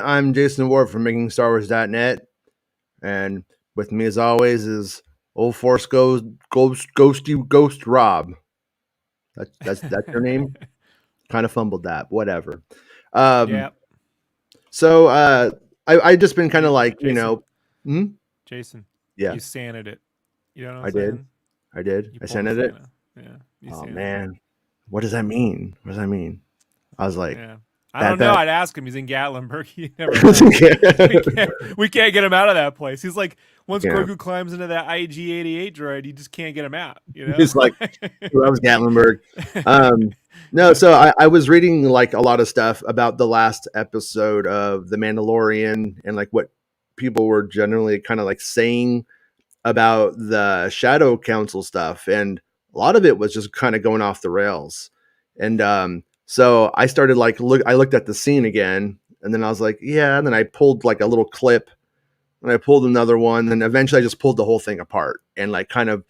I'm Jason Ward from MakingStarWars.net, and with me, as always, is Old Force Ghost Rob. That's your name. Kind of fumbled that. Whatever. Yeah. So I just been kind of like Jason. Hmm? Jason. Yeah, You sanded it. You know what I'm I saying? did. You I pulled sent it. Santa. Yeah. You Oh sanded man, what does that mean? What does that mean? I was like, Yeah. I that don't know. that. I'd ask him. He's in Gatlinburg. You never know. we can't get him out of that place. He's like, once Yeah. Grogu climbs into that IG-88 droid, you just can't get him out. You know? He's like, that was Gatlinburg. No, so I was reading like a lot of stuff about the last episode of The Mandalorian and like what people were generally kind of like saying about the Shadow Council stuff, and a lot of it was just kind of going off the rails. And so I started like I looked at the scene again, and then I was like, yeah, and then I pulled like a little clip, and I pulled another one, and eventually I just pulled the whole thing apart and like kind of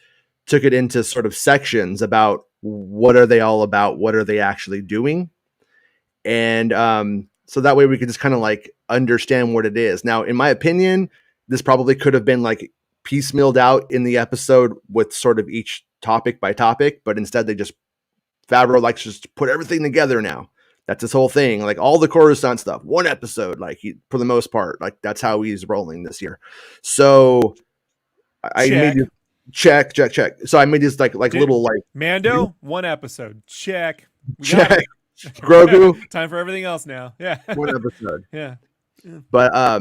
took it into sort of sections about what are they all about, what are they actually doing, and so that way we could just kind of like understand what it is. Now, in my opinion, this probably could have been like piecemealed out in the episode with sort of each topic by topic, but instead they just Favreau likes to just put everything together now. That's his whole thing, like all the Coruscant stuff, one episode, like for the most part, like that's how he's rolling this year. So I made you check. So I made these like little like Mando, one episode. Check. We check. got it. Grogu. Time for everything else now. Yeah. One episode. Yeah. But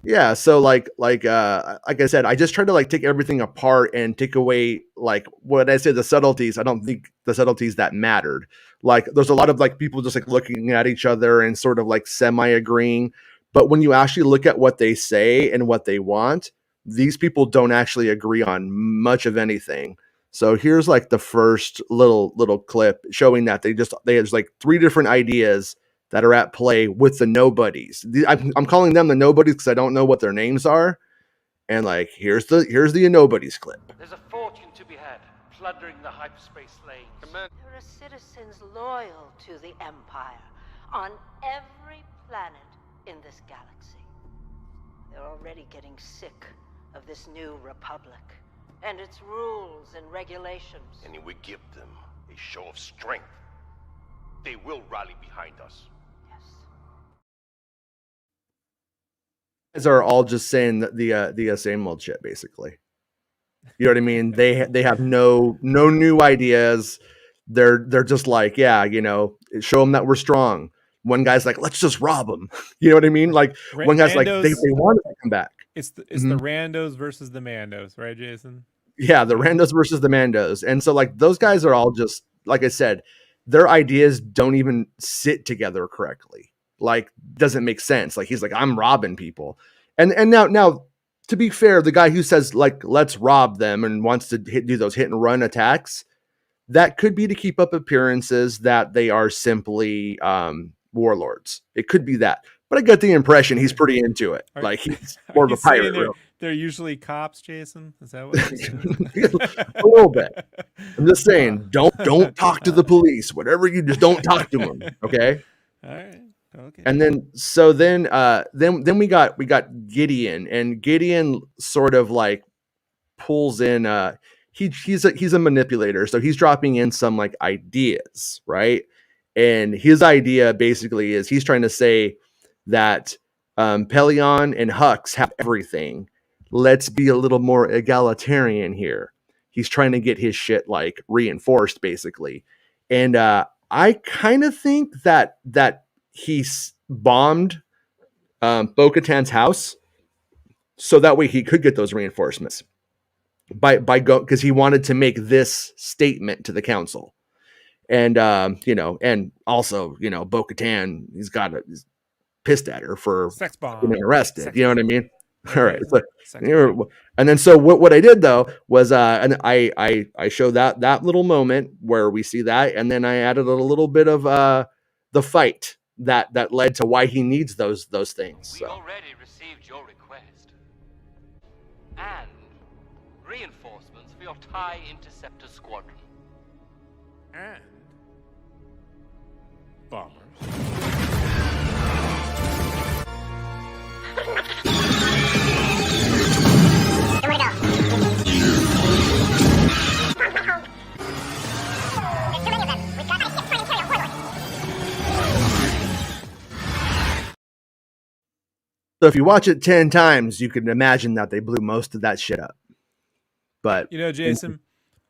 yeah, so like I said, I just tried to like take everything apart and take away like what I said, the subtleties. I don't think the subtleties that mattered. Like there's a lot of like people just like looking at each other and sort of like semi-agreeing. But when you actually look at what they say and what they want, these people don't actually agree on much of anything. So here's like the first little clip showing that there's like three different ideas that are at play with the nobodies. I'm calling them the nobodies because I don't know what their names are. And like, here's the nobodies clip. There's a fortune to be had plundering the hyperspace lanes. There are citizens loyal to the Empire on every planet in this galaxy. They're already getting sick of this new republic and its rules and regulations. And if we give them a show of strength, they will rally behind us. Guys are all just saying the same old shit, basically. You know what I mean? They have no new ideas. They're just like, yeah, show them that we're strong. One guy's like, let's just rob them. You know what I mean? Like one guy's like, they want to come back. It's the Randos versus the Mandos, right, Jason? Yeah, the Randos versus the Mandos. And so like those guys are all just, like I said, their ideas don't even sit together correctly. Like doesn't make sense. Like he's like, I'm robbing people. And now to be fair, the guy who says like, let's rob them and wants to do those hit and run attacks, that could be to keep up appearances that they are simply warlords. It could be that. But I get the impression he's pretty into it. Like he's more of a pirate. They're usually cops, Jason. Is that what a little bit? I'm just saying, don't talk to the police. Whatever you just don't talk to them. Okay. All right. Okay. And then we got Gideon, and Gideon sort of like pulls in. He's a manipulator, so he's dropping in some like ideas, right? And his idea basically is he's trying to say that Pelion and Hux have everything. Let's be a little more egalitarian here. He's trying to get his shit like reinforced, basically. And I kind of think that he bombed Bo-Katan's house so that way he could get those reinforcements because he wanted to make this statement to the council. And and also Bo-Katan, he's pissed at her for getting arrested. You know what I mean? All right. So, and then so what I did though was and I showed that little moment where we see that, and then I added a little bit of the fight that led to why he needs those things. We already received your request and reinforcements for your TIE Interceptor squadron. And bombers. So if you watch it 10 times, you can imagine that they blew most of that shit up. But Jason,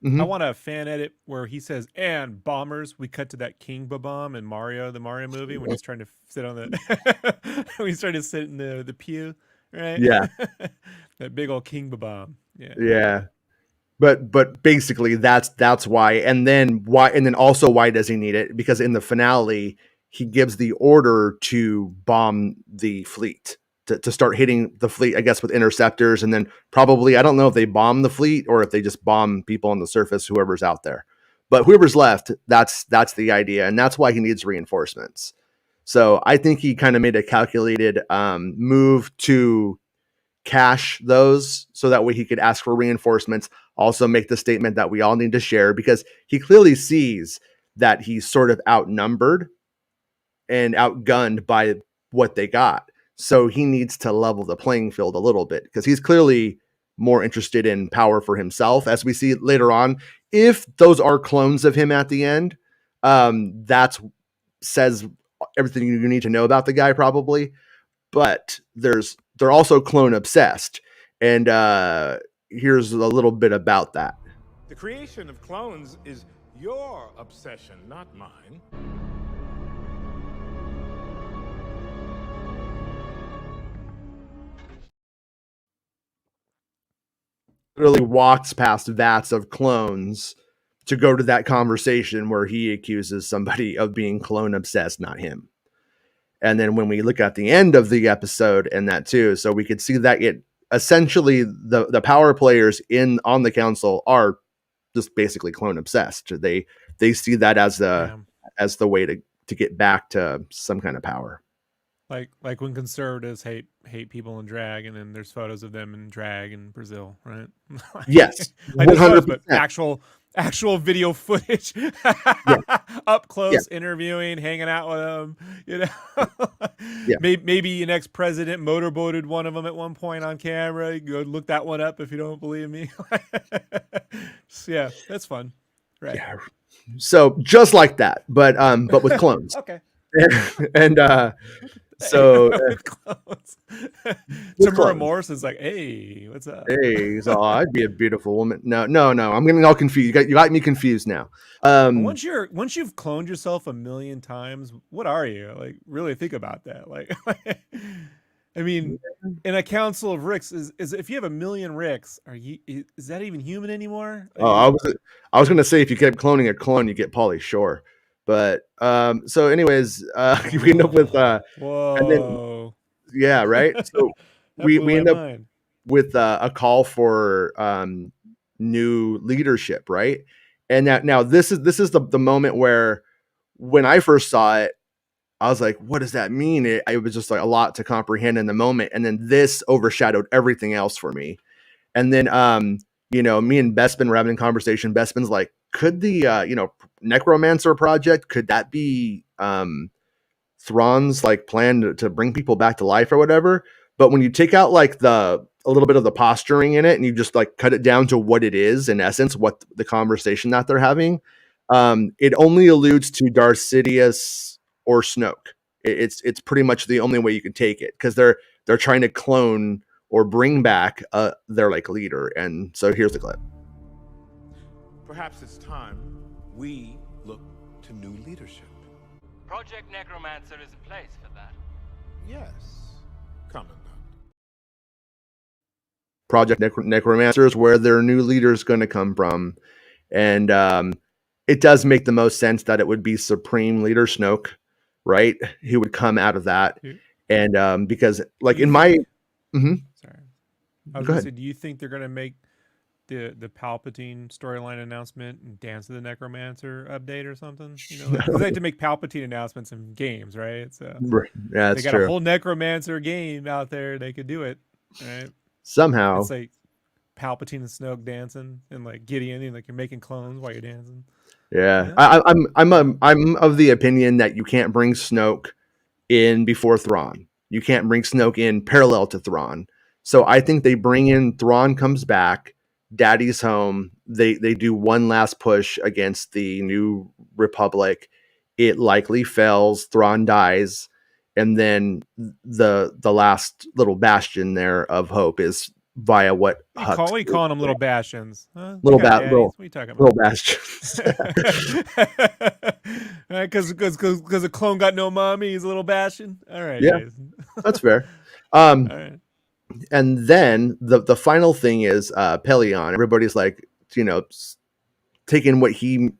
Mhm. I want a fan edit where he says, "And bombers." We cut to that King Bomb in the Mario movie, when he's trying to sit on the, when he's trying to sit in the pew, right? Yeah. That big old King Bomb. Yeah. Yeah. But basically that's why. And then also why does he need it? Because in the finale, he gives the order to bomb the fleet, to start hitting the fleet, I guess, with interceptors. And then probably, I don't know if they bomb the fleet or if they just bomb people on the surface, whoever's out there. But whoever's left, that's the idea. And that's why he needs reinforcements. So I think he kind of made a calculated move to cache those so that way he could ask for reinforcements, also make the statement that we all need to share, because he clearly sees that he's sort of outnumbered and outgunned by what they got. So he needs to level the playing field a little bit, because he's clearly more interested in power for himself, as we see later on. If those are clones of him at the end, that says everything you need to know about the guy, probably. But they're also clone obsessed, and here's a little bit about that. The creation of clones is your obsession, not mine. Literally walks past vats of clones to go to that conversation where he accuses somebody of being clone obsessed, not him. And then when we look at the end of the episode, and that too, so we could see that it essentially the power players on the council are just basically clone obsessed. They see that as the way to get back to some kind of power. Like when conservatives hate people in drag, and then there's photos of them in drag in Brazil, right? Yes, like 100%. But actual video footage, up close, interviewing, hanging out with them. Maybe an ex-president motorboated one of them at one point on camera. You go look that one up if you don't believe me. So, yeah, that's fun, right? Yeah. So just like that, but with clones. Okay. And so with clones. Tamura Morrison's like, "Hey, what's up?" Hey, so I'd be a beautiful woman. No. I'm getting all confused. You got me confused now. Once you've cloned yourself 1,000,000 times, what are you? Like, really think about that. Like, I mean, in a council of Ricks, is if you have 1,000,000 Ricks, is that even human anymore? I was gonna say, if you kept cloning a clone, you get Pauly Shore. But so anyways, we end up with whoa. And then, yeah, right. So we end up with a call for new leadership, right? And now this is the moment where, when I first saw it, I was like, what does that mean? It was just like a lot to comprehend in the moment, and then this overshadowed everything else for me. And then me and Bespin were having a conversation. Bespin's like, could the Necromancer project, could that be Thrawn's like plan to bring people back to life or whatever? But when you take out like a little bit of the posturing in it, and you just like cut it down to what it is in essence, what the conversation that they're having, it only alludes to Darth Sidious or Snoke. It's pretty much the only way you can take it, because they're trying to clone or bring back their like leader. And so here's the clip. Perhaps it's time we look to new leadership. Project Necromancer is a place for that. Yes, Commandant. Project Necromancer is where their new leader is going to come from. And it does make the most sense that it would be Supreme Leader Snoke, right? He would come out of that. And because like in my... Sorry. I was going to say, do you think they're going to make the Palpatine storyline announcement and Dance of the Necromancer update or something? They like to make Palpatine announcements in games, right? So yeah, they got a whole Necromancer game out there. They could do it, right? Somehow. It's like Palpatine and Snoke dancing, and like Gideon, and like you're making clones while you're dancing. Yeah, Yeah. I'm of the opinion that you can't bring Snoke in before Thrawn. You can't bring Snoke in parallel to Thrawn. So I think they bring in Thrawn comes back, Daddy's home. They do one last push against the New Republic. It likely fails. Thrawn dies, and then the last little bastion there of hope is via what Hux. We calling them little bastions. They Little got daddies. What are you talking about? little bastions. Because a clone got no mommy, he's a little bastion. All right, Yeah, Jason. that's fair. All right. And then the final thing is Pelion. Everybody's like, taking what he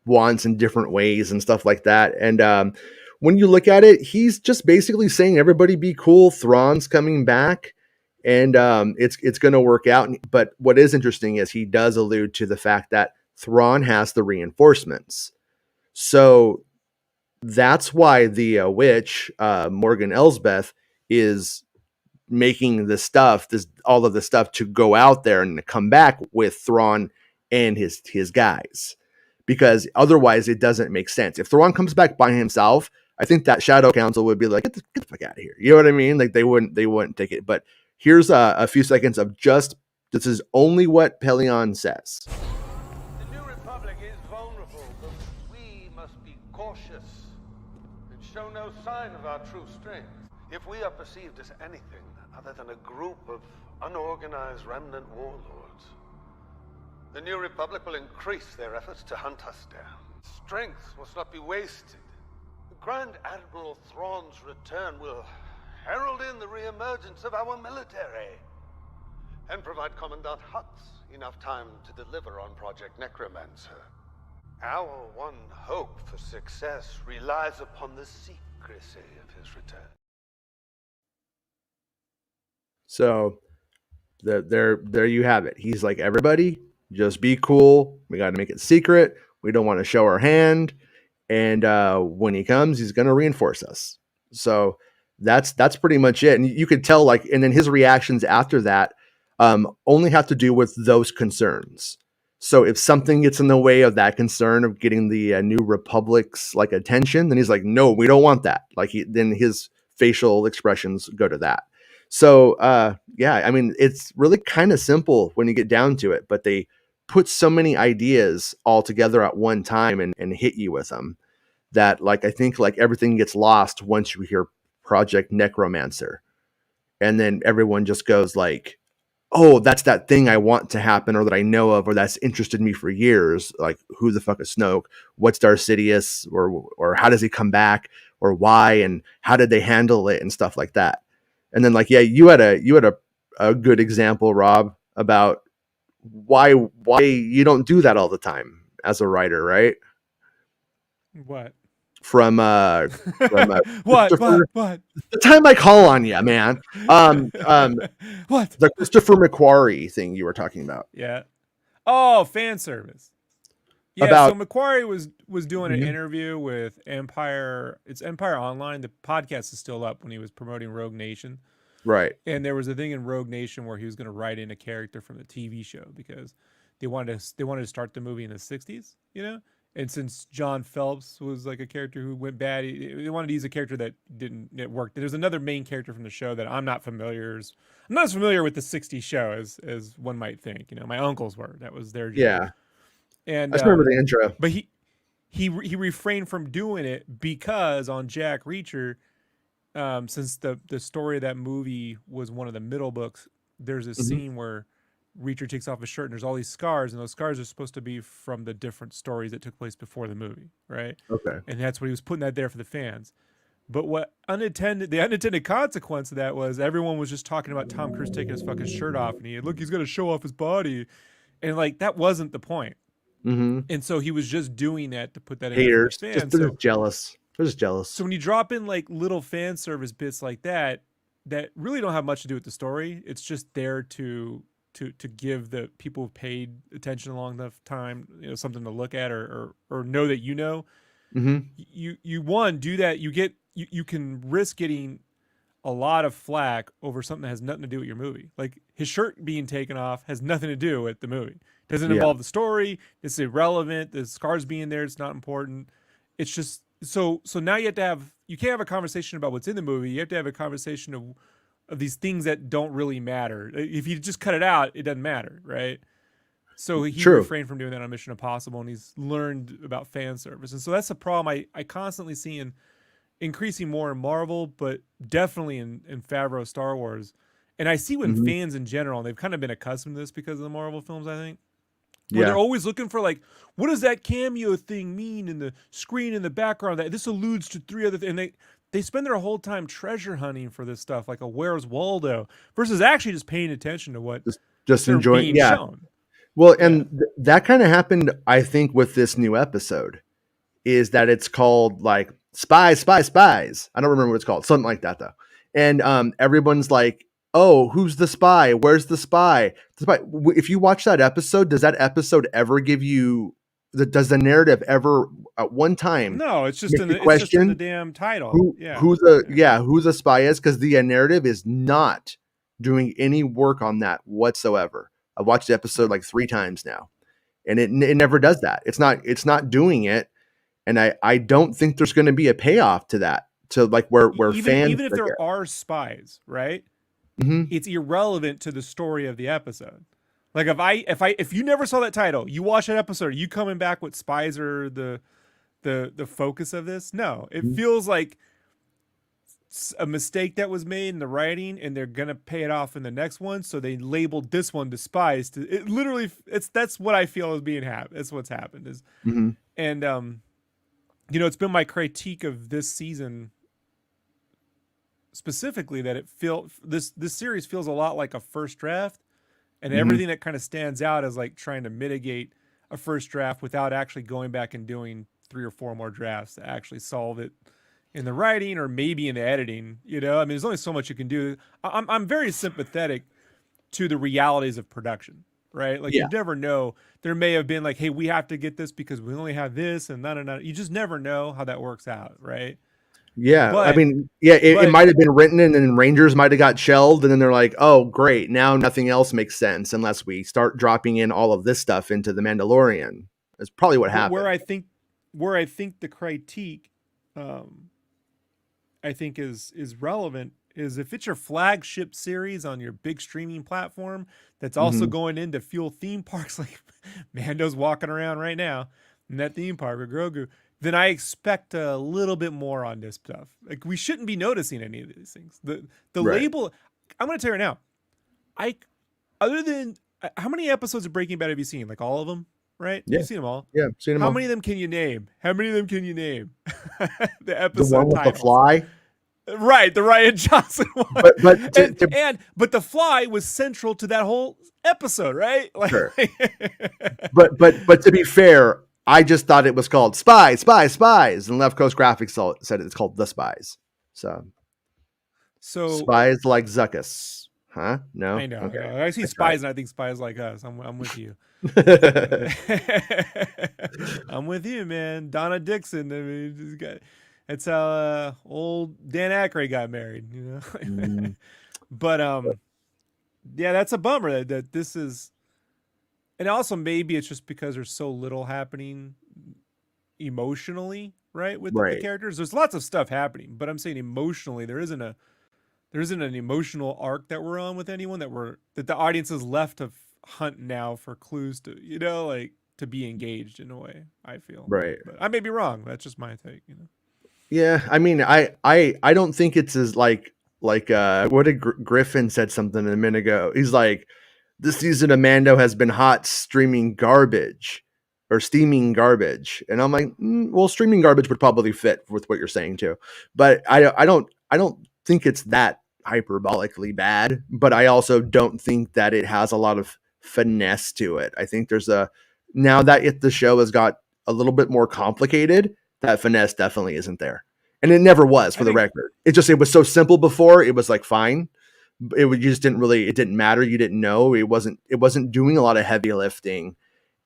wants in different ways and stuff like that. And when you look at it, he's just basically saying, everybody be cool. Thrawn's coming back, and it's going to work out. But what is interesting is he does allude to the fact that Thrawn has the reinforcements. So that's why the witch, Morgan Elsbeth, is making all of the stuff to go out there and come back with Thrawn and his guys, because otherwise it doesn't make sense. If Thrawn comes back by himself, I think that Shadow Council would be like, get the fuck out of here. You know what I mean? Like they wouldn't take it. But here's a few seconds of this is only what Pelion says. The New Republic is vulnerable, but we must be cautious and show no sign of our true strength. If we are perceived as anything other than a group of unorganized remnant warlords, the New Republic will increase their efforts to hunt us down. Strength must not be wasted. The Grand Admiral Thrawn's return will herald in the re-emergence of our military and provide Commandant Hux enough time to deliver on Project Necromancer. Our one hope for success relies upon the secrecy of his return. So there you have it. He's like, everybody, just be cool. We got to make it secret. We don't want to show our hand. And when he comes, he's going to reinforce us. So that's pretty much it. And you could tell, like, and then his reactions after that only have to do with those concerns. So if something gets in the way of that concern of getting the New Republic's like attention, then he's like, no, we don't want that. Like then his facial expressions go to that. So yeah, I mean, it's really kind of simple when you get down to it, but they put so many ideas all together at one time and hit you with them that, like, I think like everything gets lost once you hear Project Necromancer, and then everyone just goes like, oh, that's that thing I want to happen, or that I know of, or that's interested me for years. Like, who the fuck is Snoke? What's Darth Sidious? Or how does he come back? Or why? And how did they handle it and stuff like that? And then, like, yeah, you had a good example, Rob, about why you don't do that all the time as a writer, right? What? From what? The time I call on you, man. What? The Christopher McQuarrie thing you were talking about. Yeah. Oh, fan service. Yeah. So McQuarrie was doing an interview with Empire. It's Empire Online. The podcast is still up when he was promoting Rogue Nation. Right. And there was a thing in Rogue Nation where he was going to write in a character from the TV show because they wanted to start the movie in the 60s, you know? And since John Phelps was like a character who went bad, they wanted to use a character that didn't work. There's another main character from the show that I'm not as familiar with the 60s show as one might think. You know, my uncles were. That was their job. Yeah. And I just remember the intro. But he refrained from doing it because on Jack Reacher, since the story of that movie was one of the middle books, there's a scene where Reacher takes off his shirt and there's all these scars, and those scars are supposed to be from the different stories that took place before the movie, right? Okay. And that's what he was putting that there for the fans. But the unintended consequence of that was everyone was just talking about Tom Cruise taking his fucking shirt off, and he's going to show off his body, and like that wasn't the point. And so he was just doing that to put that in for the fans. They're jealous. They're just jealous. So when you drop in like little fan service bits like that really don't have much to do with the story, it's just there to give the people who paid attention along the time, you know, something to look at or know that, you know, you do that. You can risk getting a lot of flack over something that has nothing to do with your movie. Like his shirt being taken off has nothing to do with the movie. Doesn't involve the story. It's irrelevant. The scars being there, it's not important. It's just so now you can't have a conversation about what's in the movie. You have to have a conversation of these things that don't really matter. If you just cut it out, it doesn't matter, right? So he refrained from doing that on Mission Impossible, and he's learned about fan service. And so that's the problem I constantly see increasing more in Marvel, but definitely in Favreau Star Wars. And I see when fans in general, they've kind of been accustomed to this because of the Marvel films, I think. Where they're always looking for, like, what does that cameo thing mean in the screen in the background? That this alludes to 3 other things. And they spend their whole time treasure hunting for this stuff, like a Where's Waldo, versus actually just paying attention to what just enjoying shown. Well, and that kind of happened, I think, with this new episode, is that it's called like Spies. I don't remember what it's called, something like that though. And everyone's like, oh, who's the spy? Where's the spy? If you watch that episode, does that episode ever give you does the narrative ever at one time? No, it's just in the damn title. Who the spy is, because the narrative is not doing any work on that whatsoever. I've watched the episode like 3 times now, and it never does that. It's not doing it. And I don't think there's going to be a payoff to that, to like where fans, even if there are spies, right? It's irrelevant to the story of the episode. Like if you never saw that title, you watch that episode, you coming back with spies are the focus of this? No, it feels like a mistake that was made in the writing, and they're gonna pay it off in the next one. So they labeled this one the spies. That's what I feel is being happened. That's what's happened is, and it's been my critique of this season specifically that this series feels a lot like a first draft, and everything that kind of stands out is like trying to mitigate a first draft without actually going back and doing 3 or 4 more drafts to actually solve it in the writing or maybe in the editing. I mean, there's only so much you can do. I'm very sympathetic to the realities of production, right? Like you never know. There may have been like, hey, we have to get this because we only have this and no. You just never know how that works out, right? Yeah, but, I mean, it might have been written and then Rangers might have got shelved, and then they're like, oh, great, now nothing else makes sense unless we start dropping in all of this stuff into the Mandalorian. That's probably what happened. Where I think the critique, I think is relevant is if it's your flagship series on your big streaming platform that's also going in to fuel theme parks like Mando's walking around right now in that theme park with Grogu, then I expect a little bit more on this stuff. Like we shouldn't be noticing any of these things. The label, I'm going to tell you right now, other than how many episodes of Breaking Bad have you seen? Like all of them, right? Yeah. You've seen them all. Yeah, I've seen them all. How many of them can you name? The episode the one with titles. the fly? Right, the Ryan Johnson one. But the fly was central to that whole episode, right? Like, sure. but to be fair, I just thought it was called Spies, and Left Coast Graphics said it's called The Spies. So Spies like Zuckus, huh? No, I know. Okay. I see That's spies, and I think spies like us. I'm with you. I'm with you, man. Donna Dixon. I mean, that's how old Dan Aykroyd got married, But yeah, that's a bummer that this is. And also maybe it's just because there's so little happening emotionally, right? With the characters. There's lots of stuff happening, but I'm saying emotionally there isn't an emotional arc that we're on with anyone that the audience is left to hunt now for clues to, like to be engaged in a way, I feel. Right. But I may be wrong. That's just my take, Yeah, I mean, I don't think it's as like what did Griffin said something a minute ago. He's like, this season of Mando has been hot steaming garbage. And I'm like, well, streaming garbage would probably fit with what you're saying too. But I don't think it's that hyperbolically bad, but I also don't think that it has a lot of finesse to it. I think now that the show has got a little bit more complicated, that finesse definitely isn't there. And it never was, for the record. It was so simple before. It was like fine. You just it didn't matter. You didn't know. It wasn't doing a lot of heavy lifting.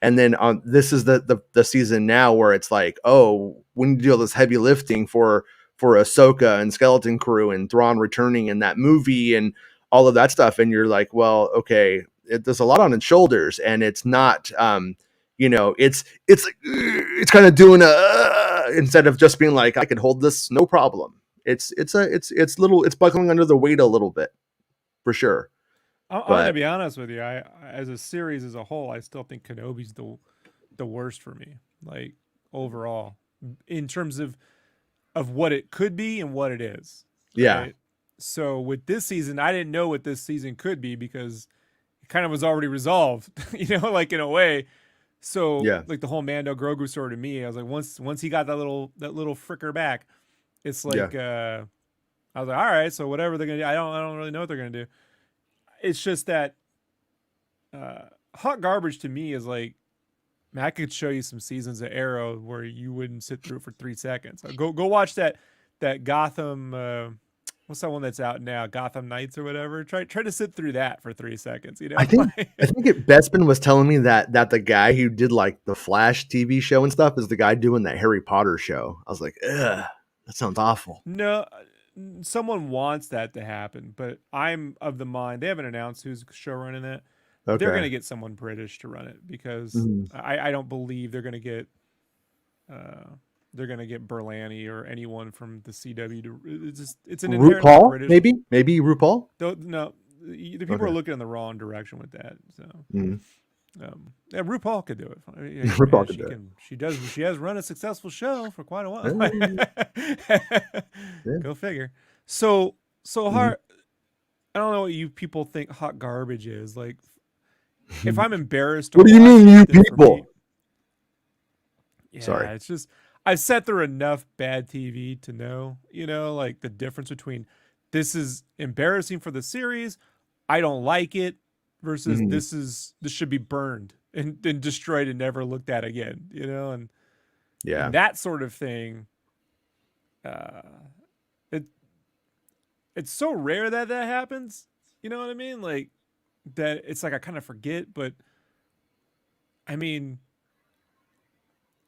And then this is the season now where it's like, oh, we need to do all this heavy lifting for Ahsoka and Skeleton Crew and Thrawn returning in that movie and all of that stuff. And you're like, well, okay, there's a lot on its shoulders, and it's not it's kind of doing instead of just being like, I can hold this no problem. It's buckling under the weight a little bit for sure. I'm gonna be honest with you. I as a series as a whole, I still think Kenobi's the worst for me, like overall, in terms of what it could be and what it is. Right? Yeah. So with this season, I didn't know what this season could be because it kind of was already resolved, like in a way. So like the whole Mando Grogu story to me, I was like, once he got that little fricker back, it's like I was like, all right, so whatever they're gonna do, I don't really know what they're gonna do. It's just that hot garbage to me is like, man, I could show you some seasons of Arrow where you wouldn't sit through it for 3 seconds. Go watch that Gotham. What's that one that's out now? Gotham Knights or whatever. Try to sit through that for 3 seconds. I think Bespin was telling me that the guy who did like the Flash TV show and stuff is the guy doing that Harry Potter show. I was like, ugh, that sounds awful. No, someone wants that to happen, but I'm of the mind they haven't announced who's show running that. Okay. They're going to get someone British to run it because I don't believe they're going to get Berlanti or anyone from the CW to. It's an RuPaul, British. Maybe RuPaul. No, the people are looking in the wrong direction with that. So, yeah, RuPaul could do it. RuPaul could do it. She has run a successful show for quite a while. Go figure. So hard. I don't know what you people think hot garbage is. Like, if I'm embarrassed, what do you mean, you people? Yeah, sorry, it's just I've sat through enough bad TV to know, like the difference between this is embarrassing for the series, I don't like it, versus this should be burned and destroyed and never looked at again, and that sort of thing. It's so rare that happens. You know what I mean? Like that. It's like I kind of forget, but I mean,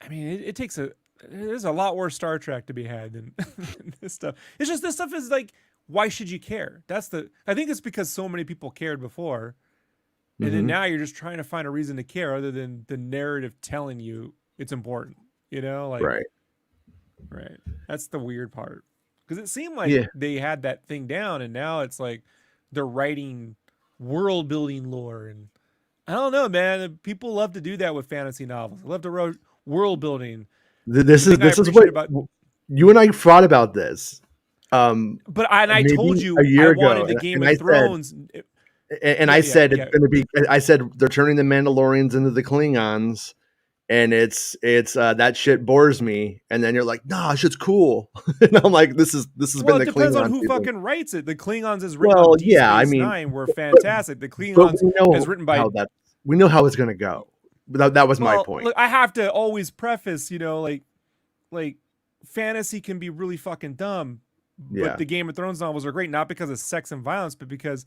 it takes there's a lot worse Star Trek to be had than this stuff. It's just this stuff is like, why should you care? I think it's because so many people cared before, and then now you're just trying to find a reason to care other than the narrative telling you it's important. Right. That's the weird part, because it seemed like they had that thing down, and now it's like they're writing world building lore, and I don't know, man. People love to do that with fantasy novels. They love to write world building. This is what you and I thought about this. But I told you I wanted the Game of Thrones. I said it's going to be. I said they're turning the Mandalorians into the Klingons, and it's that shit bores me. And then you're like, nah, shit's cool. And I'm like, this has been the Klingons. It depends on who fucking writes it. The Klingons is written on Deep Space Nine were fantastic. The Klingons is written by. We know how it's going to go. That was my point. Look, I have to always preface, like fantasy can be really fucking dumb, but the Game of Thrones novels are great, not because of sex and violence, but because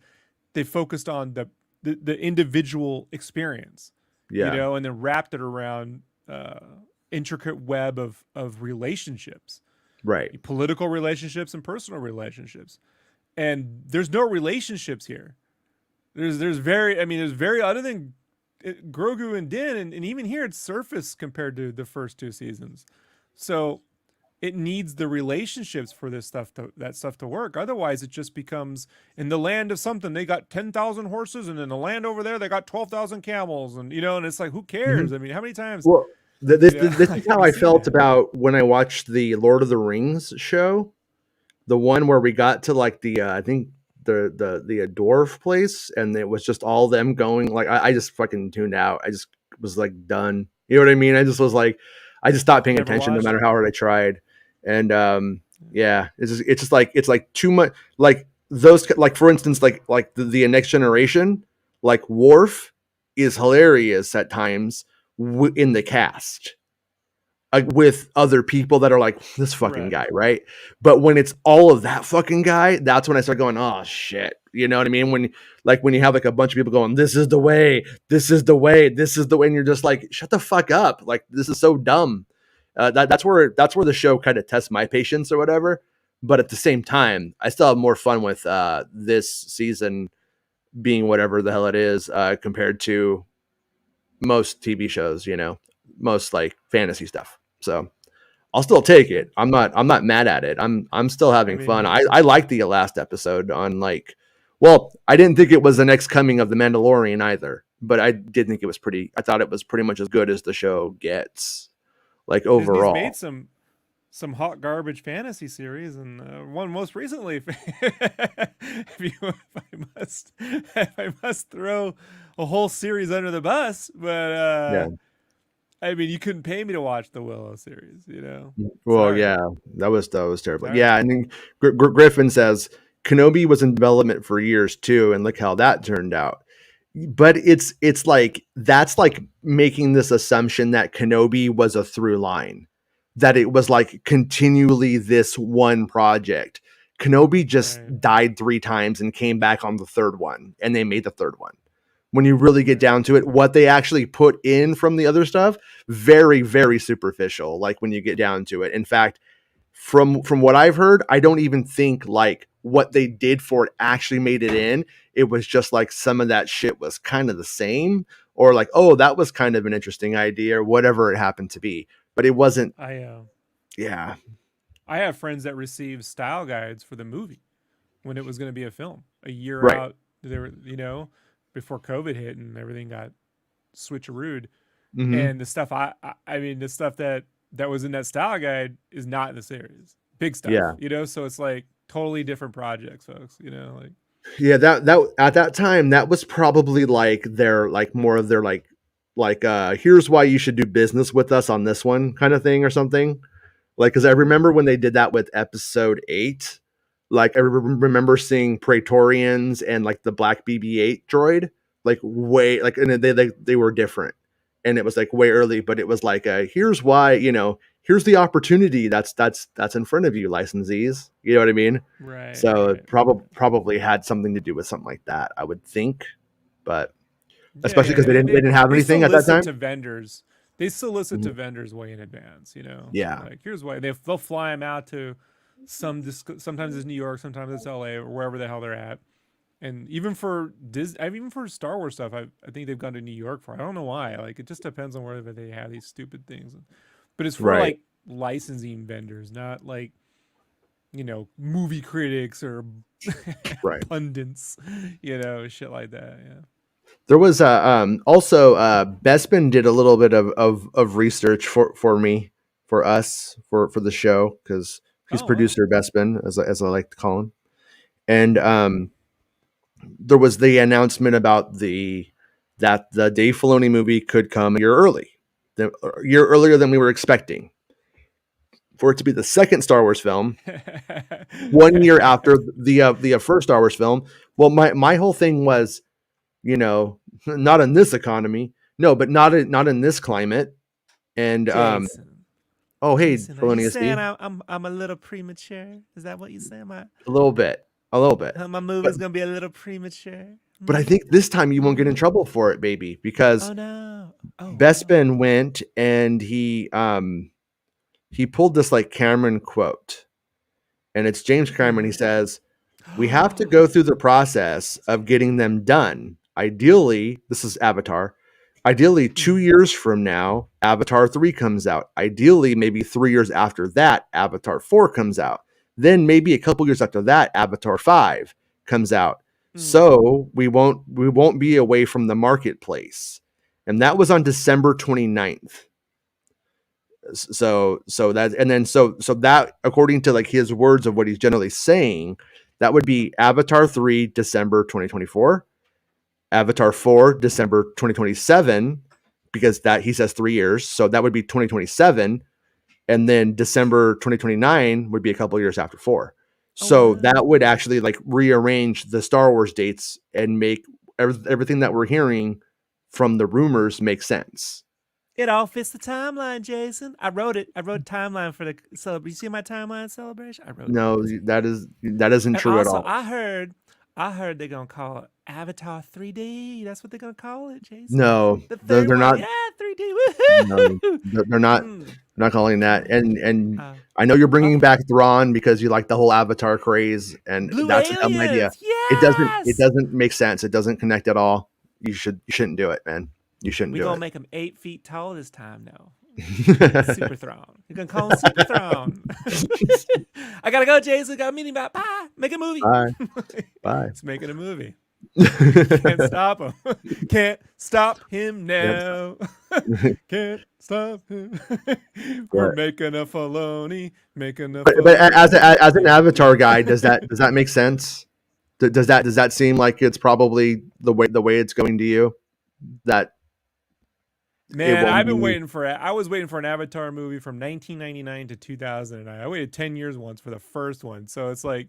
they focused on the individual experience, and then wrapped it around intricate web of relationships, right? Political relationships and personal relationships, and there's no relationships here. There's very other than Grogu and Din, and even here it's surface compared to the first 2 seasons. So it needs the relationships for that stuff to work. Otherwise, it just becomes, in the land of something they got 10,000 horses, and in the land over there they got 12,000 camels, and and it's like, who cares? I mean, how many times? Well, this is how I felt about when I watched the Lord of the Rings show, the one where we got to like the I think the dwarf place, and it was just all them going, like I just fucking tuned out. I just was like done. You know what I mean? I just was like, I just stopped paying attention no matter how hard I tried. And it's just like, it's like too much, like those, like for instance, like the Next Generation, like Worf is hilarious at times in the cast. With other people that are like, this fucking guy, right? But when it's all of that fucking guy, that's when I start going, oh shit, you know what I mean? When you have like a bunch of people going, this is the way, and you're just like, shut the fuck up, like this is so dumb. That's where the show kind of tests my patience or whatever. But at the same time, I still have more fun with this season being whatever the hell it is, compared to most TV shows, most like fantasy stuff. So I'll still take it. I'm not mad at it. I'm still having fun. I like the last episode on I didn't think it was the next coming of the Mandalorian either, but I did think it was I thought it was pretty much as good as the show gets, like overall. Disney's made some hot garbage fantasy series, and one most recently, if I must throw a whole series under the bus, but I mean, you couldn't pay me to watch the Willow series, Well, Sorry. yeah, that was terrible. Sorry. Yeah, and then Griffin says Kenobi was in development for years too, and look how that turned out. But it's like that's like making this assumption that Kenobi was a through line, that it was like continually this one project. Kenobi just died 3 times and came back on the 3rd one, and they made the 3rd one. When you really get down to it, what they actually put in from the other stuff, very, very superficial. Like when you get down to it. In fact, from what I've heard, I don't even think like what they did for it actually made it in. It was just like some of that shit was kind of the same, or like, oh, that was kind of an interesting idea, or whatever it happened to be. But it wasn't. Yeah. I have friends that received style guides for the movie when it was going to be a film a year out. They were, before COVID hit and everything got switcherooed. Mm-hmm. And the stuff I mean, the stuff that was in that style guide is not in the series. Big stuff, so it's like totally different projects, folks, like. Yeah, that at that time, that was probably like their like more of their like here's why you should do business with us on this one kind of thing or something. Like, because I remember when they did that with episode 8, like I remember seeing Praetorians and like the black BB-8 droid, like way like, and they were different, and it was like way early, but it was like here's why, here's the opportunity that's in front of you, licensees. You know what I mean? Right. So it probably had something to do with something like that, I would think, but especially because they didn't have anything at that time. To vendors, they solicit to vendors way in advance. Yeah. Like here's why they'll fly them out to sometimes it's New York, sometimes it's LA, or wherever the hell they're at. And even for even for Star Wars stuff, I think they've gone to New York for. I don't know why. Like it just depends on where they have these stupid things. But it's for like licensing vendors, not like movie critics or pundits, shit like that. Yeah. There was also Bespin did a little bit of research for us for the show, because he's producer Bespin, as I like to call him. And there was the announcement about that the Dave Filoni movie could come a year earlier than we were expecting, for it to be the second Star Wars film 1 year after the first Star Wars film. Well, my whole thing was, not in this economy, but not in this climate. And Jason, Filoni, you saying I'm a little premature? Is that what you saying? A little bit. My movie's gonna be a little premature. But I think this time you won't get in trouble for it, baby, because Bespin went and he pulled this like Cameron quote, and it's James Cameron. He says, "We have to go through the process of getting them done. Ideally," this is Avatar, "ideally 2 years from now, Avatar 3 comes out. Ideally, maybe 3 years after that, Avatar 4 comes out. Then maybe a couple years after that, Avatar 5 comes out. So we won't be away from the marketplace." And that was on December 29th. So that, according to like his words of what he's generally saying, that would be Avatar 3 December 2024, Avatar 4 December 2027, because that he says 3 years, so that would be 2027, and then December 2029 would be a couple of years after 4. So that would actually like rearrange the Star Wars dates and make everything that we're hearing from the rumors make sense. It all fits the timeline, Jason. I wrote it. I wrote a timeline for the celebration. You see my timeline celebration? I wrote it. No, that isn't true also, at all. I heard I heard they're gonna call it Avatar 3D. That's what they're gonna call it, Jason. No, The they're third one, not. yeah, 3D. No, Woohoo! they're not. Not calling that. And Uh, I know you're bringing back Thrawn because you like the whole Avatar craze, and Blue that's a dumb idea. aliens. It Yes. doesn't make sense. It doesn't connect at all. You shouldn't do it, man. You shouldn't We do gonna it. make him 8 feet tall this time, though. Super Thrawn. You're gonna call him Super Thrawn. I gotta go, Jason. Got a meeting about. Bye. Make a movie. Bye. Bye. It's making a movie. Can't stop him. Can't stop him now. Can't stop him. We're making a Filoni. Making a. But as an Avatar guy, does that make sense? Does that seem like it's probably the way it's going to you? That man, I've been waiting for it. I was waiting for an Avatar movie from 1999 to 2009. I waited 10 years once for the first one, so it's like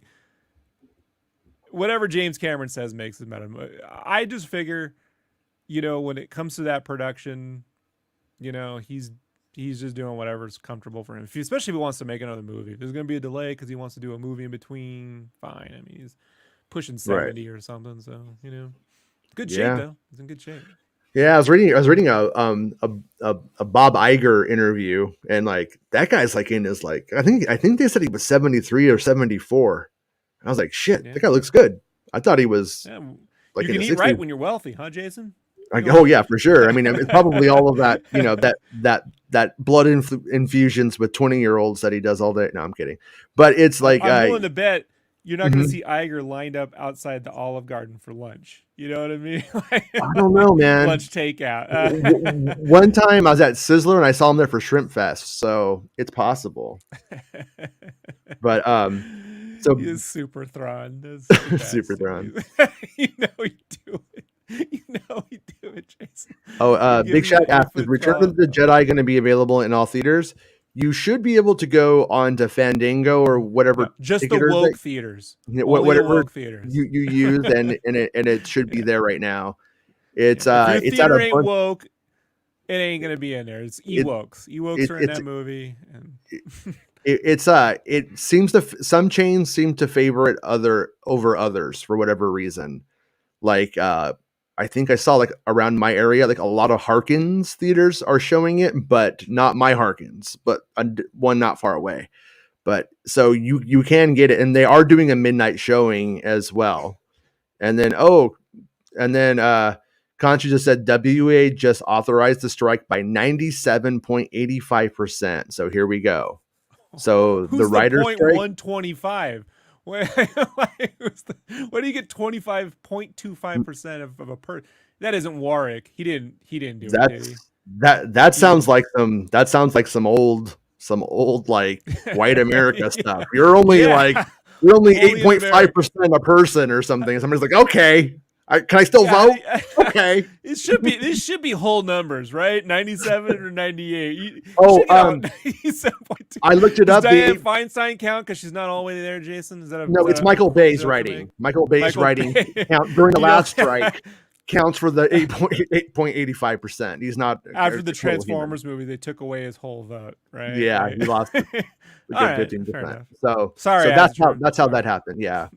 whatever James Cameron says makes it matter. I just figure, when it comes to that production, he's just doing whatever's comfortable for him. Especially if he wants to make another movie. If there's going to be a delay because he wants to do a movie in between, fine. I mean, he's pushing 70 or something, so good shape though. He's in good shape. Yeah, I was reading a Bob Iger interview, and like that guy's like in his I think they said he was 73 or 74. I was like, shit, that guy looks good. I thought he was like you can eat right when you're wealthy, huh, Jason? Oh yeah, for sure. I mean, it's probably all of that, that blood infusions with 20-year-olds that he does all day. No, I'm kidding. But it's like I'm willing to bet you're not going to see Iger lined up outside the Olive Garden for lunch. You know what I mean? I don't know, man. Lunch takeout. One time I was at Sizzler and I saw him there for Shrimp Fest, so it's possible. But so he is Super Thrawn. Super Thrawn. You know he do it. You know he do it, Jason. Oh, Big Shot asked, is Return of the Jedi going to be available in all theaters? You should be able to go on to Fandango or whatever. No, just the woke theaters. Whatever woke theaters. you use, and it should be there right now. It's if your it's at theater a ain't woke, it ain't gonna be in there. It's Ewoks. Ewoks are in that movie. And it seems some chains seem to favor it over others for whatever reason. Like I think I saw like around my area, like a lot of Harkins theaters are showing it, but not my Harkins, but one not far away. But so you can get it, and they are doing a midnight showing as well. And then Conchi just said WA just authorized the strike by 97.85%. So here we go. So who's the writer's strike 125. What do you get 25.25% of a per? That isn't Warwick. He didn't do it. Did he? That sounds like some old like white America stuff. You're only only 8.5% a person or something. Somebody's like, okay, can I still vote? Okay. This should be whole numbers, right? 97 or 98. I looked it up. Does Dianne Feinstein count because she's not all the way there, Jason? It's Michael Bay's writing. Michael Bay's writing count during the last strike counts for the 8.85%. He's not after the Transformers movie. They took away his whole vote, right? Yeah, right. He lost 15%. So sorry, that's how that happened. Yeah,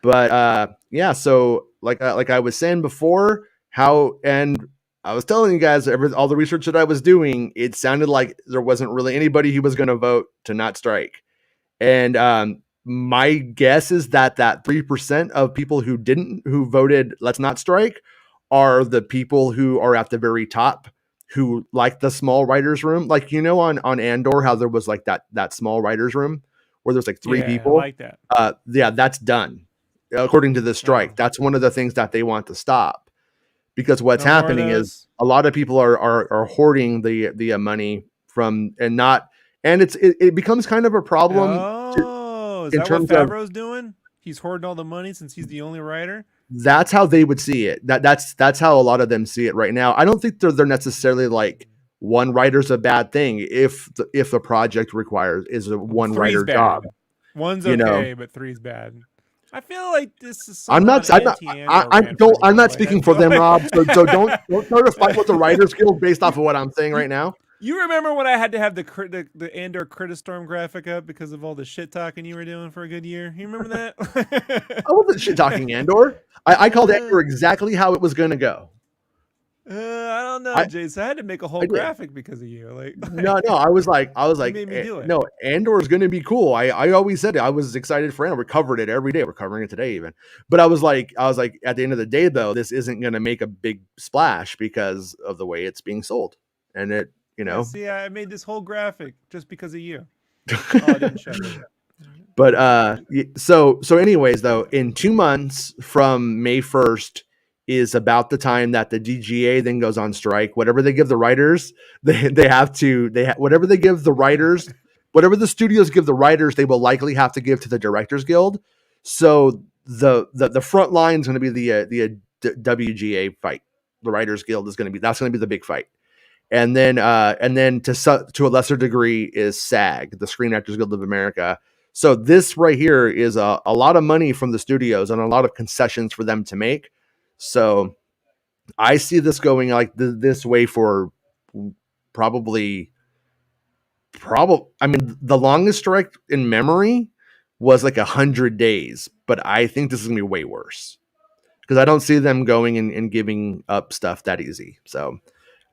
but so like I was saying before, and I was telling you guys all the research that I was doing, it sounded like there wasn't really anybody who was going to vote to not strike. And my guess is that 3% of people who voted let's not strike are the people who are at the very top, who like the small writers room. Like, on Andor, how there was like that small writers room where there's like 3 people. I like that. That's done. According to the strike, that's one of the things that they want to stop, because what's happening is a lot of people are hoarding the money from and it becomes kind of a problem. Is that what Favreau's doing? He's hoarding all the money since he's the only writer. That's how they would see it. That's how a lot of them see it right now. I don't think they're necessarily like one writer's a bad thing if the project is a one writer job. One's okay, but 3's bad. I feel like this is. I'm not speaking for them, Rob. So don't try to fight with the Writers Guild based off of what I'm saying right now. You remember when I had to have the Andor Critistorm graphic up because of all the shit talking you were doing for a good year? You remember that? I wasn't shit talking Andor. I called Andor exactly how it was going to go. I don't know, Jason. I had to make a whole graphic because of you. No, I was like, made me do it. No, Andor is going to be cool. I always said it. I was excited for Andor. We covered it every day. We're covering it today even. But I was like, at the end of the day, though, this isn't going to make a big splash because of the way it's being sold. And it, see, I made this whole graphic just because of you. Oh, I didn't show you. But so anyways, though, in 2 months from May 1st is about the time that the DGA then goes on strike. Whatever they give the writers, whatever they give the writers, whatever the studios give the writers, they will likely have to give to the Directors Guild. So the front line is going to be the WGA fight. The Writers Guild is going to be the big fight. And then to a lesser degree is SAG, the Screen Actors Guild of America. So this right here is a lot of money from the studios and a lot of concessions for them to make. So I see this going like this way for probably. I mean, the longest strike in memory was like 100 days, but I think this is gonna be way worse because I don't see them going and giving up stuff that easy. So,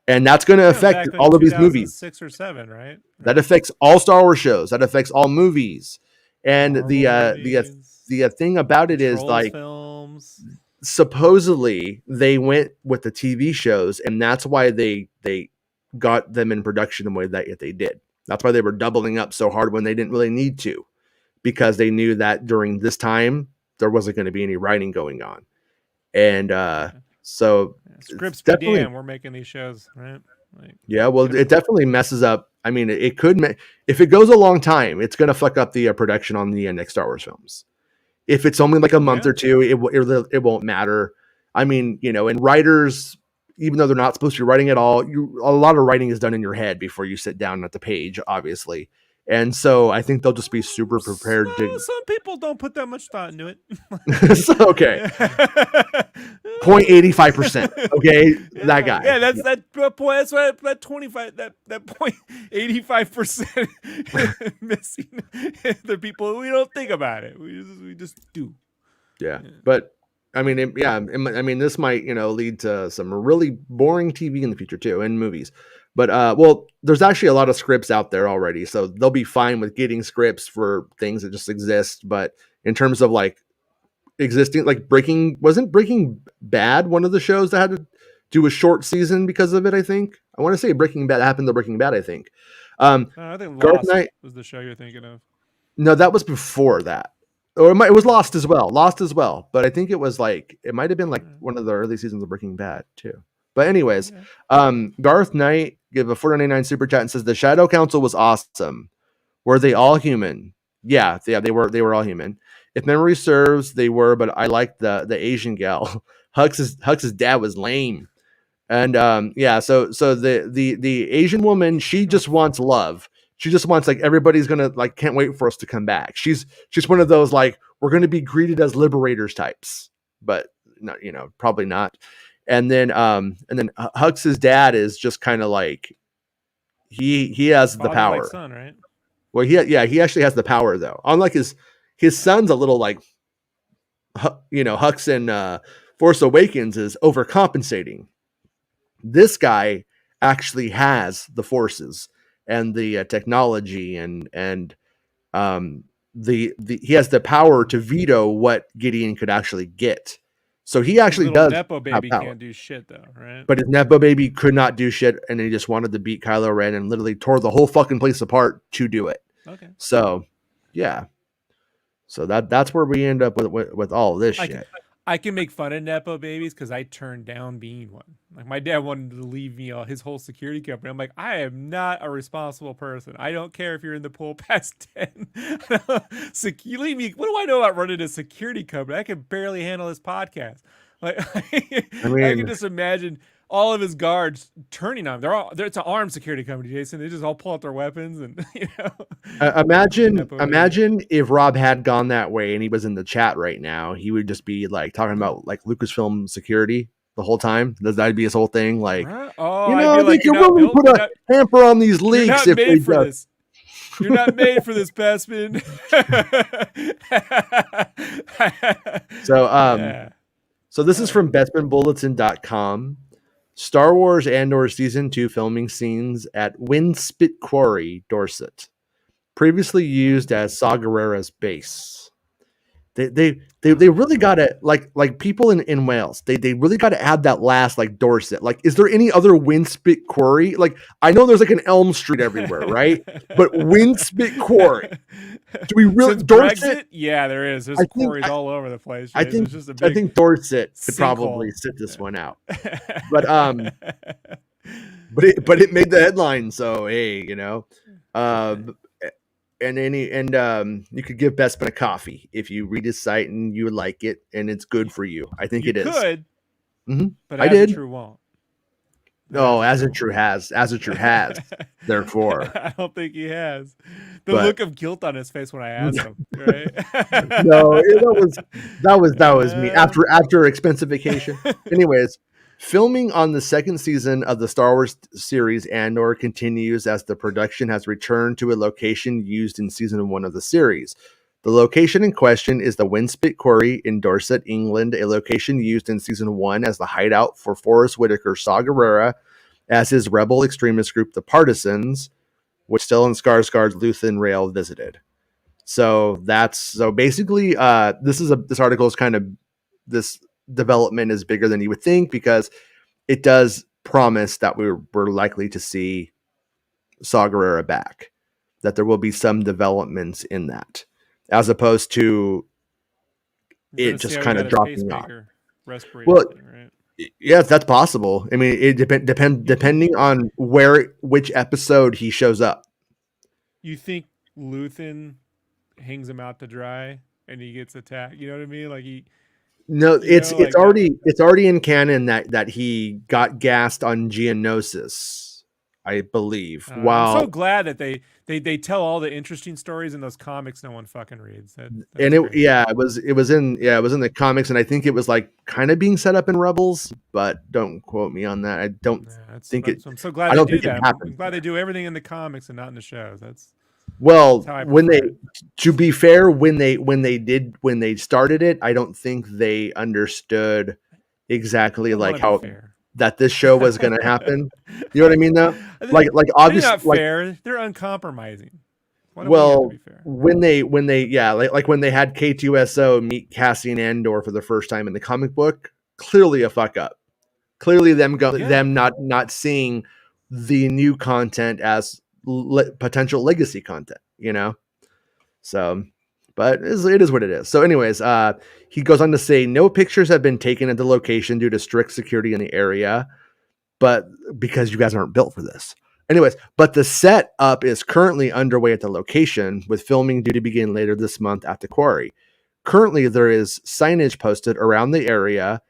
and that's going to affect all of these movies. 6 or 7, right? That affects all Star Wars shows. That affects all movies. And the thing about it is like films. Supposedly they went with the TV shows, and that's why they got them in production the way that they did. That's why they were doubling up so hard when they didn't really need to, because they knew that during this time there wasn't going to be any writing going on. And so scripts be damn, we're making these shows, right? It definitely messes up. I mean, it could if it goes a long time, it's going to fuck up the production on the next Star Wars films. If it's only like a month or two, it won't matter. I mean, and writers, even though they're not supposed to be writing at all, a lot of writing is done in your head before you sit down at the page, obviously. And so I think they'll just be super prepared to. Some people don't put that much thought into it. Okay. 0.85%. Okay. That guy. Yeah, that's that point. That's why that 25, that 0.85% missing. The people, we don't think about it. We just do. Yeah. But I mean, this might, lead to some really boring TV in the future too, and movies. But, there's actually a lot of scripts out there already, so they'll be fine with getting scripts for things that just exist. But in terms of like existing, like wasn't Breaking Bad one of the shows that had to do a short season because of it? I think I want to say Breaking Bad happened to Breaking Bad. I think. I think Lost was the show you're thinking of. No, that was before that. Or it was Lost as well. But I think it might have been like one of the early seasons of Breaking Bad too. But anyways, Garth Knight gave a $4.99 super chat and says the Shadow Council was awesome. Were they all human? Yeah, they were all human. If memory serves, they were, but I liked the Asian gal. Hux's dad was lame. And so the Asian woman, she just wants love. She just wants everybody's gonna can't wait for us to come back. She's one of those we're gonna be greeted as liberators types, but not, probably not. And then Hux's dad is just kind of he has the power. Son, right? Well, he actually has the power though. Unlike his son's a little Hux in Force Awakens is overcompensating. This guy actually has the forces and the technology and he has the power to veto what Gideon could actually get. So he actually does. Nepo baby can't do shit though, right? But his Nepo baby could not do shit, and he just wanted to beat Kylo Ren and literally tore the whole fucking place apart to do it. Okay. So, yeah. So that's where we end up with all of this shit. I can make fun of Nepo babies because I turned down being one. My dad wanted to leave me his whole security company. I'm like, I am not a responsible person. I don't care if you're in the pool past 10. You leave me. What do I know about running a security company? I can barely handle this podcast. I can just imagine all of his guards turning on him. It's an armed security company, Jason. They just all pull out their weapons and imagine if Rob had gone that way and he was in the chat right now, he would just be talking about Lucasfilm security the whole time? That'd be his whole thing. Like, oh, you I'd know, be like, they could really put a hamper on these you're leaks not if they made for do. this. You're not made for this, Bestman. So this is from BestmanBulletin.com. Star Wars Andor Season 2 filming scenes at Windspit Quarry, Dorset. Previously used as Saw Gerrera's base. They really got to like people in Wales. They really got to add that last like Dorset. Like, is there any other Windspit Quarry? Like, I know there's like an Elm Street everywhere, right? But Windspit Quarry. Do we really Since Dorset? Brexit? Yeah, there is. There's quarries all over the place. I It's just a big think Dorset could sinkhole. probably sit this one out. But but it made the headline, so hey, you know. And you could give Bestman a coffee if you read his site and you like it and it's good for you. I think it is. You could, but I as did. a true won't. No, as a true has. Therefore, I don't think he has. The look of guilt on his face when I asked him. Right? No, that was me after expensive vacation. Anyways. Filming on the second season of the Star Wars series Andor continues as the production has returned to a location used in season 1 of the series. The location in question is the Windspit Quarry in Dorset, England, a location used in season 1 as the hideout for Forrest Whitaker's Saw Gerrera as his rebel extremist group, the Partisans, which Stellan Skarsgård's Luthen Rail visited. So basically this article is kind of this development is bigger than you would think because it does promise that we're likely to see Saw Gerrera back, that there will be some developments in that, as opposed to it just kind of dropping off. Well, right? Yes, that's possible. I mean, it depending on which episode he shows up. You think Luthen hangs him out to dry and he gets attacked? You know what I mean? Like it's already in canon that he got gassed on Geonosis, I believe. Wow. I'm so glad that they tell all the interesting stories in those comics no one fucking reads. It was in the comics, and I think it was like kind of being set up in Rebels, but don't quote me on that. I don't think it. I'm so glad they do that. I'm glad they do everything in the comics and not in the shows. To be fair, when they started it, I don't think they understood exactly like how that this show was going to happen. You know what I mean, though? Like obviously, not fair. They're uncompromising. When they when they had K2SO meet Cassian Andor for the first time in the comic book, clearly a fuck up. Clearly them not seeing the new content as potential legacy content, you know? So, but it is what it is. So anyways, he goes on to say no pictures have been taken at the location due to strict security in the area, but because you guys aren't built for this. Anyways, but the setup is currently underway at the location with filming due to begin later this month at the quarry. Currently, there is signage posted around the area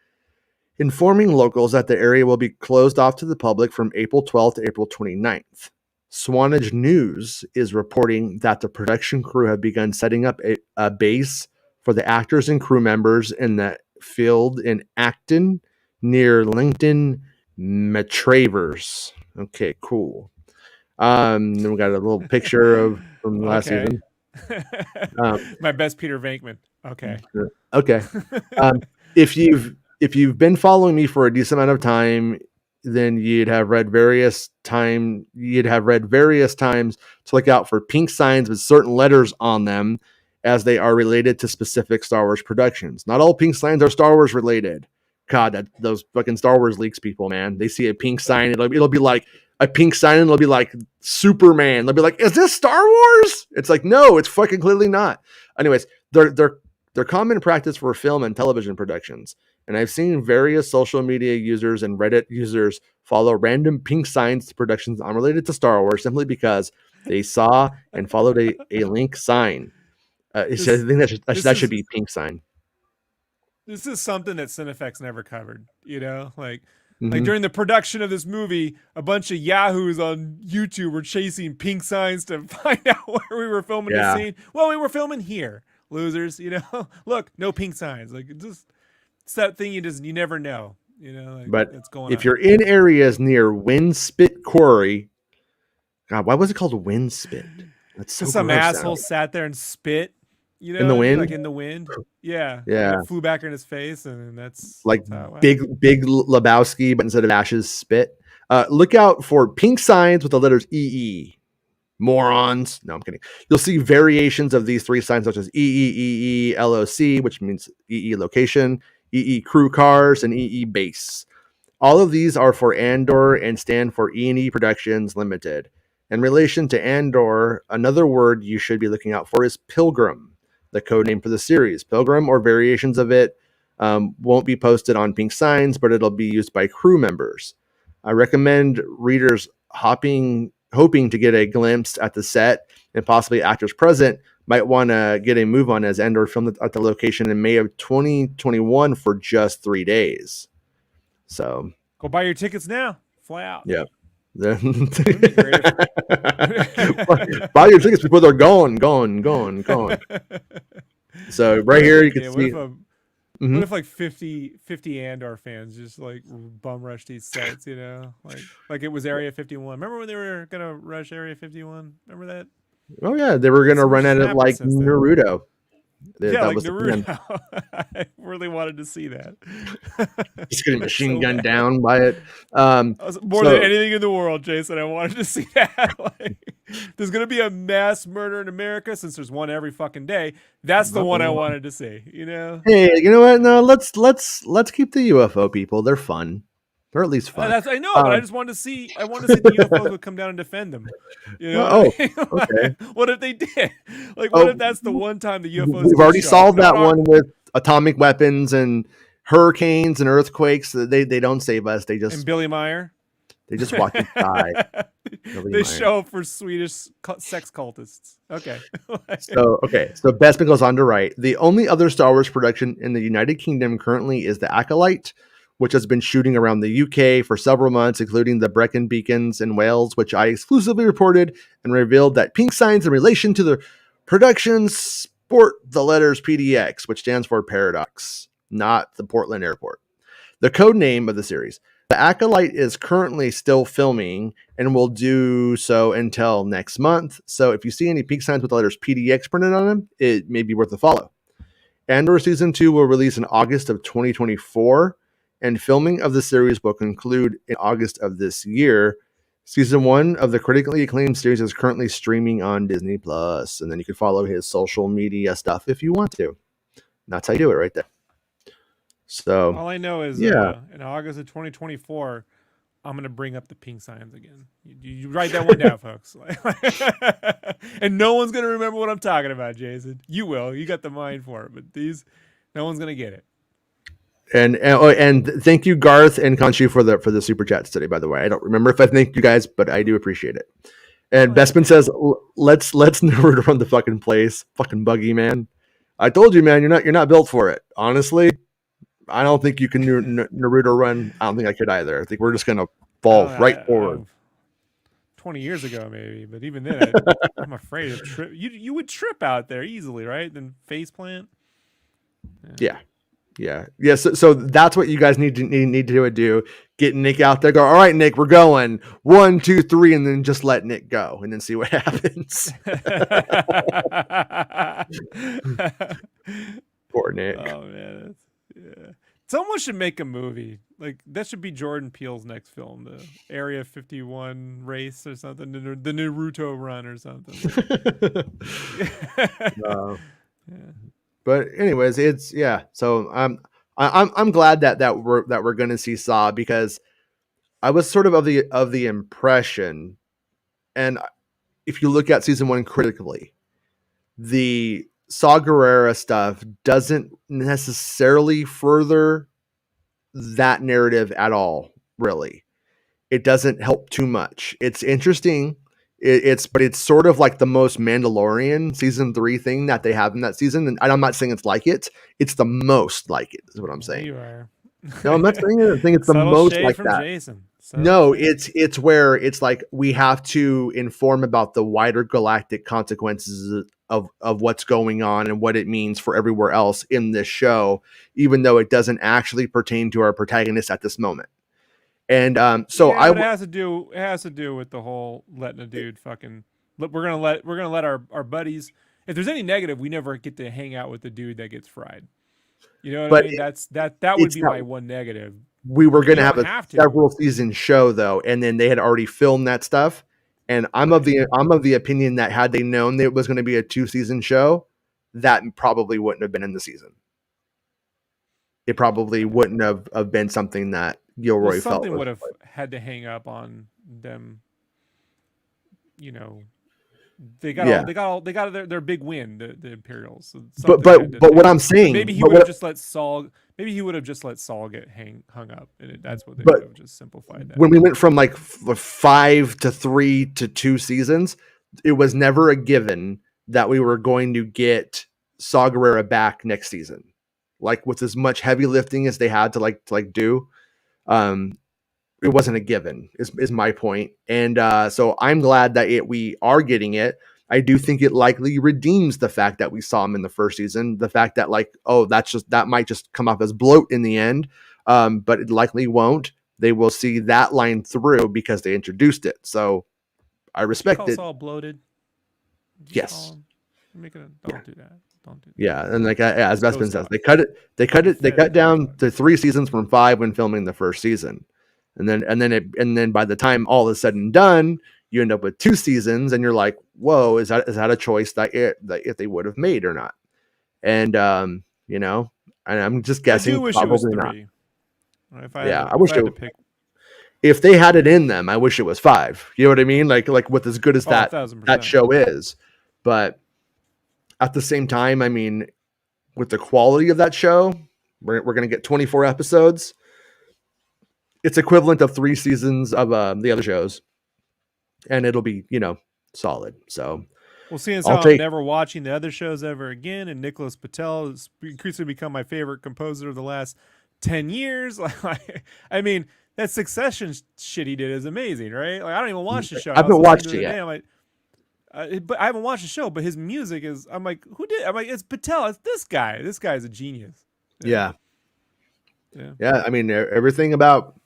informing locals that the area will be closed off to the public from April 12th to April 29th. Swanage News is reporting that the production crew have begun setting up a base for the actors and crew members in the field in Acton near Lincoln Matravers. Okay, cool. Then we got a little picture from last season. My best Peter Venkman. Okay. If you've been following me for a decent amount of time, then you'd have read various times to look out for pink signs with certain letters on them as they are related to specific Star Wars productions. Not all pink signs are Star Wars related. God, those fucking Star Wars leaks people, man. They see a pink sign, it'll be like a pink sign, and it'll be like Superman. They'll be like, "Is this Star Wars?" It's like, no, it's fucking clearly not. Anyways, they're common practice for film and television productions. And I've seen various social media users and Reddit users follow random pink signs to productions unrelated to Star Wars simply because they saw and followed a link sign. I think that should be pink sign. This is something that Cinefex never covered, you know? Like during the production of this movie, a bunch of yahoos on YouTube were chasing pink signs to find out where we were filming the scene. Well, we were filming here, losers, you know? Look, no pink signs. Like, it's that thing you never know. You know, like, But that's going if on. you're in areas near Windspit Quarry, God, why was it called Windspit? That's so Some gross asshole sounding. sat there and spit, you know, In the what I mean? wind? Like in the wind. Yeah. Yeah. It flew back in his face, and that's Like how it big, happened. big Lebowski, but instead of ashes, spit. Look out for pink signs with the letters EE. Morons. No, I'm kidding. You'll see variations of these three signs, such as EE, LOC, which means EE location, EE crew cars, and EE base. All of these are for Andor and stand for E&E Productions Limited. In relation to Andor, another word you should be looking out for is Pilgrim, the code name for the series. Pilgrim or variations of it won't be posted on pink signs, but it'll be used by crew members. I recommend readers hoping to get a glimpse at the set and possibly actors present might want to get a move on, as Andor filmed at the location in May of 2021 for just 3 days. So Go buy your tickets now. Fly out. yeah. Wouldn't it be great if- Buy your tickets before they're gone. So right here you can see. What if like 50 Andor fans just like bum rush these sets, you know? Like it was Area 51. Remember when they were gonna rush Area 51? Remember that? Oh yeah, they were gonna So run much at it happened like since then. Naruto. Yeah, That like was the plan. Naruto. I really wanted to see that. Just getting machine So gunned bad. down by it. More than anything in the world, Jason, I wanted to see that. Like, there's gonna be a mass murder in America, since there's one every fucking day. That's the one I wanted to see. You know. Hey, you know what? No, let's keep the UFO people. They're fun. They're at least fun. I know, but I just wanted to see. I wanted to see the UFOs would come down and defend them. You know? Okay. What if they did? Like, what if that's the one time the UFOs? We've already solved that one. one with atomic weapons and hurricanes and earthquakes. They don't save us. They just And Billy Meyer. They just watch us die. They show up for Swedish sex cultists. Okay. So Bestman goes on to write, the only other Star Wars production in the United Kingdom currently is The Acolyte, which has been shooting around the UK for several months, including the Brecon Beacons in Wales, which I exclusively reported and revealed that pink signs in relation to the production sport the letters PDX, which stands for Paradox, not the Portland Airport. The code name of the series. The Acolyte is currently still filming and will do so until next month. So if you see any pink signs with the letters PDX printed on them, it may be worth a follow. Andor Season 2 will release in August of 2024, and filming of the series will conclude in August of this year. Season 1 of the critically acclaimed series is currently streaming on Disney+. And then you can follow his social media stuff if you want to. And that's how you do it right there. So all I know is in August of 2024, I'm going to bring up the pink signs again. You write that one down, folks. And no one's going to remember what I'm talking about, Jason. You will. You got the mind for it. But no one's going to get it. And thank you, Garth and Conchu, for the super chats today, by the way. I don't remember if I thank you guys, but I do appreciate it. And Bestman says, let's never run the fucking place. Fucking buggy, man. I told you, man, you're not built for it. Honestly, I don't think you can Naruto run. I don't think I could either. I think we're just gonna fall forward. 20 years ago, maybe, but even then, I'm afraid of trip. You would trip out there easily, right? Then face plant. Yeah. So that's what you guys need to do. Get Nick out there. Go. All right, Nick, we're going 1, 2, 3, and then just let Nick go, and then see what happens. Poor Nick. Oh man. Yeah. Someone should make a movie. Like that should be Jordan Peele's next film, the Area 51 race or something, the Naruto run or something. But anyways, so I'm glad that we're going to see Saw, because I was sort of the impression, and if you look at season 1 critically, the Saw Gerrera stuff doesn't necessarily further that narrative at all, really. It doesn't help too much. It's interesting. But it's sort of like the most Mandalorian season 3 thing that they have in that season. And I'm not saying it's like it. It's the most like it, is what I'm saying. You are. No, I'm not saying it. I think it's the most like that. Jason. No, it's where it's like we have to inform about the wider galactic consequences of what's going on and what it means for everywhere else in this show, even though it doesn't actually pertain to our protagonist at this moment. And so yeah, but it has to do with the whole letting a dude fucking. We're gonna let our buddies. If there's any negative, we never get to hang out with the dude that gets fried. You know what I mean? That would be my one negative. We were going to have a several season show though, and then they had already filmed that stuff. And I'm of the opinion that had they known that it was going to be a 2-season show, that probably wouldn't have been in the season. It probably wouldn't have been something that Gilroy felt something would have had to hang up on them. You know, they got their big win, the Imperials. So but what I'm saying, maybe he would have just let Saul. Maybe he would have just let Saul get hung up, and that's what they would have just simplified that. When we went from like 5 to 3 to 2 seasons, it was never a given that we were going to get Saw Gerrera back next season. Like with as much heavy lifting as they had to do, it wasn't a given. Is my point. And so I'm glad that we are getting it. I do think it likely redeems the fact that we saw him in the first season. The fact that that might just come off as bloat in the end, but it likely won't. They will see that line through because they introduced it. So I respect it. All bloated. Yes. Don't do that. Don't do that. Yeah, and as Bespin says, they cut down to 3 seasons from 5 when filming the first season, and then by the time all is said and done, you end up with 2 seasons, and you're like, whoa, is that a choice that if they would have made or not? And and I'm just guessing. I do wish it was 3. Not. I wish it would pick. If they had it in them, I wish it was 5. You know what I mean? Like with as good as that show is, but at the same time, I mean, with the quality of that show, we're going to get 24 episodes. It's equivalent of 3 seasons of the other shows, and it'll be solid. So we'll see. As I'm never watching the other shows ever again, and Nicholas Patel has increasingly become my favorite composer of the last 10 years. I mean, that Succession shit he did is amazing, right? Like I don't even watch the show. I haven't watched it yet. But I haven't watched the show, but his music is. I'm like, who did? I'm like, it's Patel. It's this guy. This guy's a genius. Yeah. I mean, everything about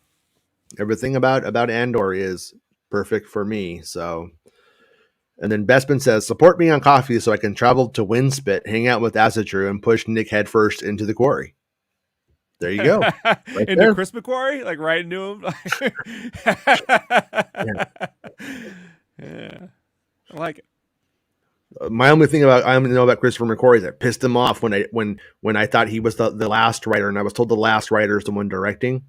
Andor is perfect for me. So, and then Bespin says, support me on coffee so I can travel to Windspit, hang out with Asadru, and push Nick headfirst into the quarry. There you go. Right into there. Chris McQuarrie, like right into him. Yeah. I like it. My only thing I know about Christopher McQuarrie is that pissed him off when I thought he was the last writer, and I was told the last writer is the one directing,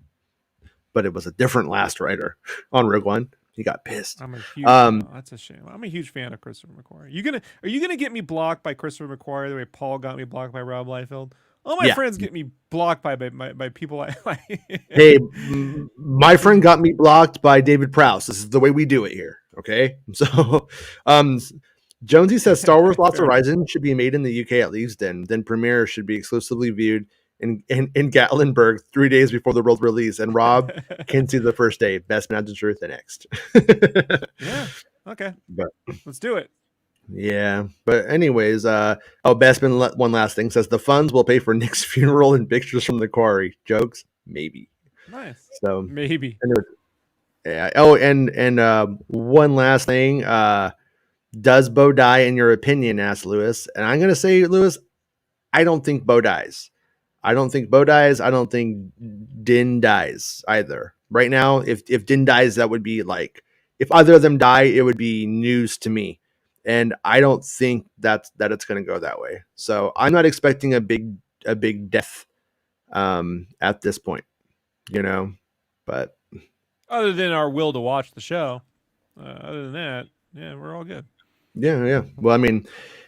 but it was a different last writer on Rogue One. He got pissed. I'm a huge that's a shame. I'm a huge fan of Christopher McQuarrie. Are you gonna get me blocked by Christopher McQuarrie the way Paul got me blocked by Rob Liefeld? All my friends get me blocked by people I like. Hey, my friend got me blocked by David Prowse. This is the way we do it here. Okay. So, Jonesy says Star Wars Lost Horizon should be made in the UK at least, and then premiere should be exclusively viewed in Gatlinburg 3 days before the world release. And Rob can see the first day. Best Man of the Truth the next. Yeah. Okay. But let's do it. Yeah. But anyways, Bestman, one last thing, says the funds will pay for Nick's funeral and pictures from the quarry. Jokes? Maybe. Nice. So maybe. Yeah. Oh, and one last thing. Does Bo die in your opinion? Asked Lewis. And I'm gonna say, Lewis, I don't think Bo dies. I don't think Din dies either. Right now, if Din dies, that would be like, if either of them die, it would be news to me. And I don't think that it's going to go that way. So I'm not expecting a big death at this point, but other than our will to watch the show, other than that, yeah, we're all good. Yeah. Well, I mean,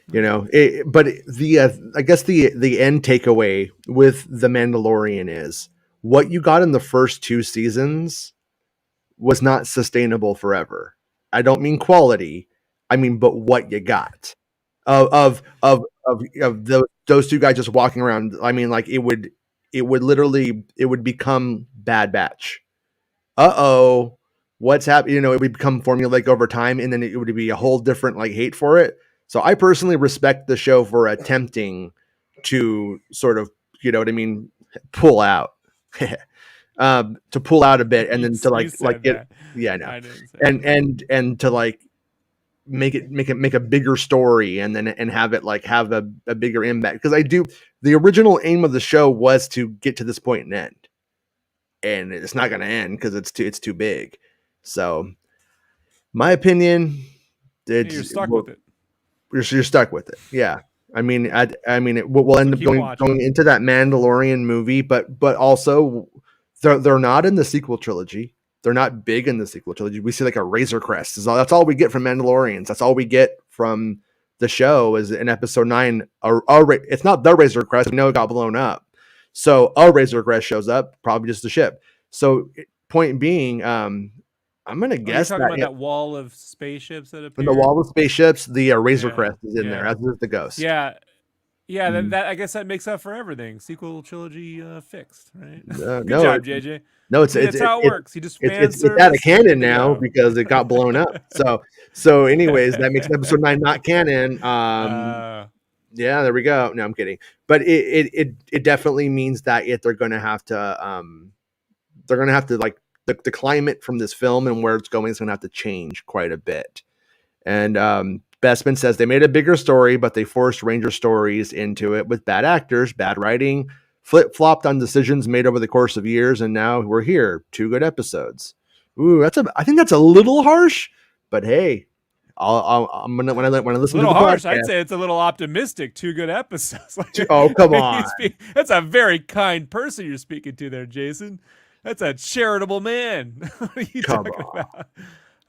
but I guess the end takeaway with The Mandalorian is what you got in the first 2 seasons was not sustainable forever. I don't mean quality. I mean, but what you got of those 2 guys just walking around. I mean, like it would become Bad Batch. What's happening? It would become formulaic over time, and then it would be a whole different hate for it. So I personally respect the show for attempting to sort of, you know what I mean, pull out, to pull out a bit, and then to like get, that. yeah, I know, I didn't say and to like make a bigger story, and then and have it like have a bigger impact. Because the original aim of the show was to get to this point and end, and it's not going to end because it's too big. So my opinion, you're stuck with it. You're stuck with it. Yeah. I mean, we'll end up going into that Mandalorian movie, but also they're not in the sequel trilogy. They're not big in the sequel trilogy. We see like a Razor Crest. That's all we get from Mandalorians. That's all we get from the show is in episode 9. It's not the Razor Crest. We know it got blown up. So a Razor Crest shows up, probably just the ship. So point being, I'm going to guess you're talking about that wall of spaceships that appear. In the wall of spaceships, the Razor Crest is in there, as is the Ghost. Yeah. Yeah, that I guess that makes up for everything. Sequel trilogy fixed, right? Good job, JJ. No, that's how it works. You just it's out of canon now because it got blown up. So anyways, that makes episode 9 not canon. Yeah, there we go. No, I'm kidding. But it definitely means that they're going to have to like the climate from this film and where it's going is going to have to change quite a bit. And Bestman says they made a bigger story, but they forced Ranger stories into it with bad actors, bad writing, flip-flopped on decisions made over the course of years, and now we're here. 2 good episodes. Ooh, I think that's a little harsh, but hey, I'm gonna when I listen to the harsh. podcast, I'd say it's a little optimistic. 2 good episodes. Oh, come on! That's a very kind person you're speaking to there, Jason. That's a charitable man. What are you talking about?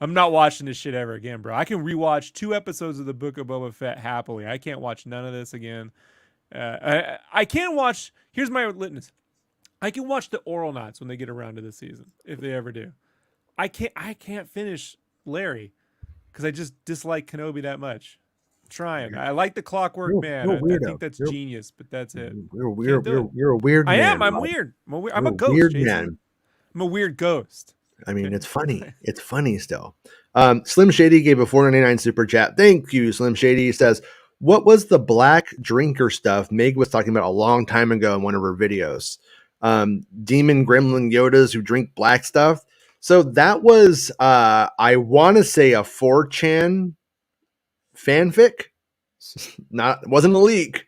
I'm not watching this shit ever again, bro. I can rewatch 2 episodes of the Book of Boba Fett happily. I can't watch none of this again. I can watch. Here's my litmus. I can watch the Oral Knots when they get around to this season, if they ever do. I can't finish Larry because I just dislike Kenobi that much. I'm trying. I like the Clockwork Man. I think that's genius, but that's it. You're a weird man. I am. I'm weird. I'm a ghost, weird Jason. Man. I'm a weird ghost. I mean, it's funny. It's funny still. Slim Shady gave a $4.99 super chat. Thank you, Slim Shady. He says, what was the black drinker stuff Meg was talking about a long time ago in one of her videos? Demon gremlin Yodas who drink black stuff. So that was, I want to say a 4chan fanfic. It wasn't a leak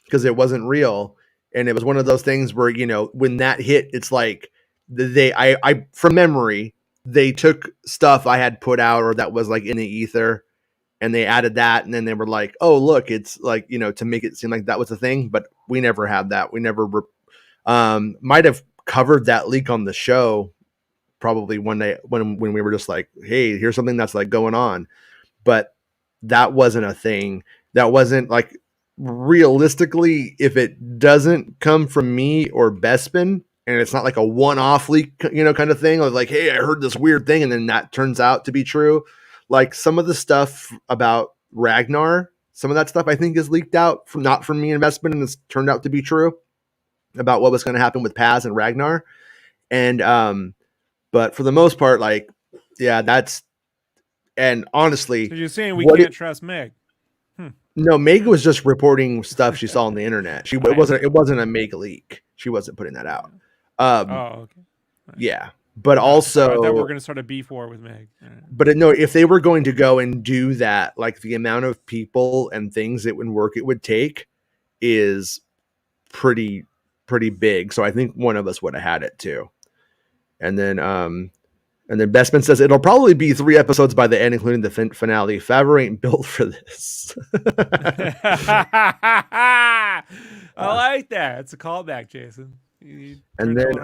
because it wasn't real. And it was one of those things where, you know, when that hit, it's like, I from memory, they took stuff I had put out or that was like in the ether and they added that. And then they were like, oh, look, it's like, you know, to make it seem like that was a thing, but we never had that. We never might have covered that leak on the show probably one day when we were just like, hey, here's something that's like going on. But that wasn't a thing. That wasn't like realistically, if it doesn't come from me or Bespin, and it's not like a one-off leak, you know, kind of thing. Like, hey, I heard this weird thing, and then that turns out to be true. Like some of the stuff about Ragnar, some of that stuff I think is leaked out not from me and Bespin, and it's turned out to be true about what was going to happen with Paz and Ragnar. And but for the most part, like, yeah, that's. And honestly, so you're saying we can't trust Meg? No, Meg was just reporting stuff she saw on the internet. It wasn't a Meg leak. She wasn't putting that out. Okay. Right. Yeah, but also I thought we were going to start a beef war with Meg. Right. But no, if they were going to go and do that, like the amount of people and things it would take is pretty big. So I think one of us would have had it too. And then Bestman says it'll probably be 3 episodes by the end, including the finale. Favreau ain't built for this. I like that. It's a callback, Jason. And then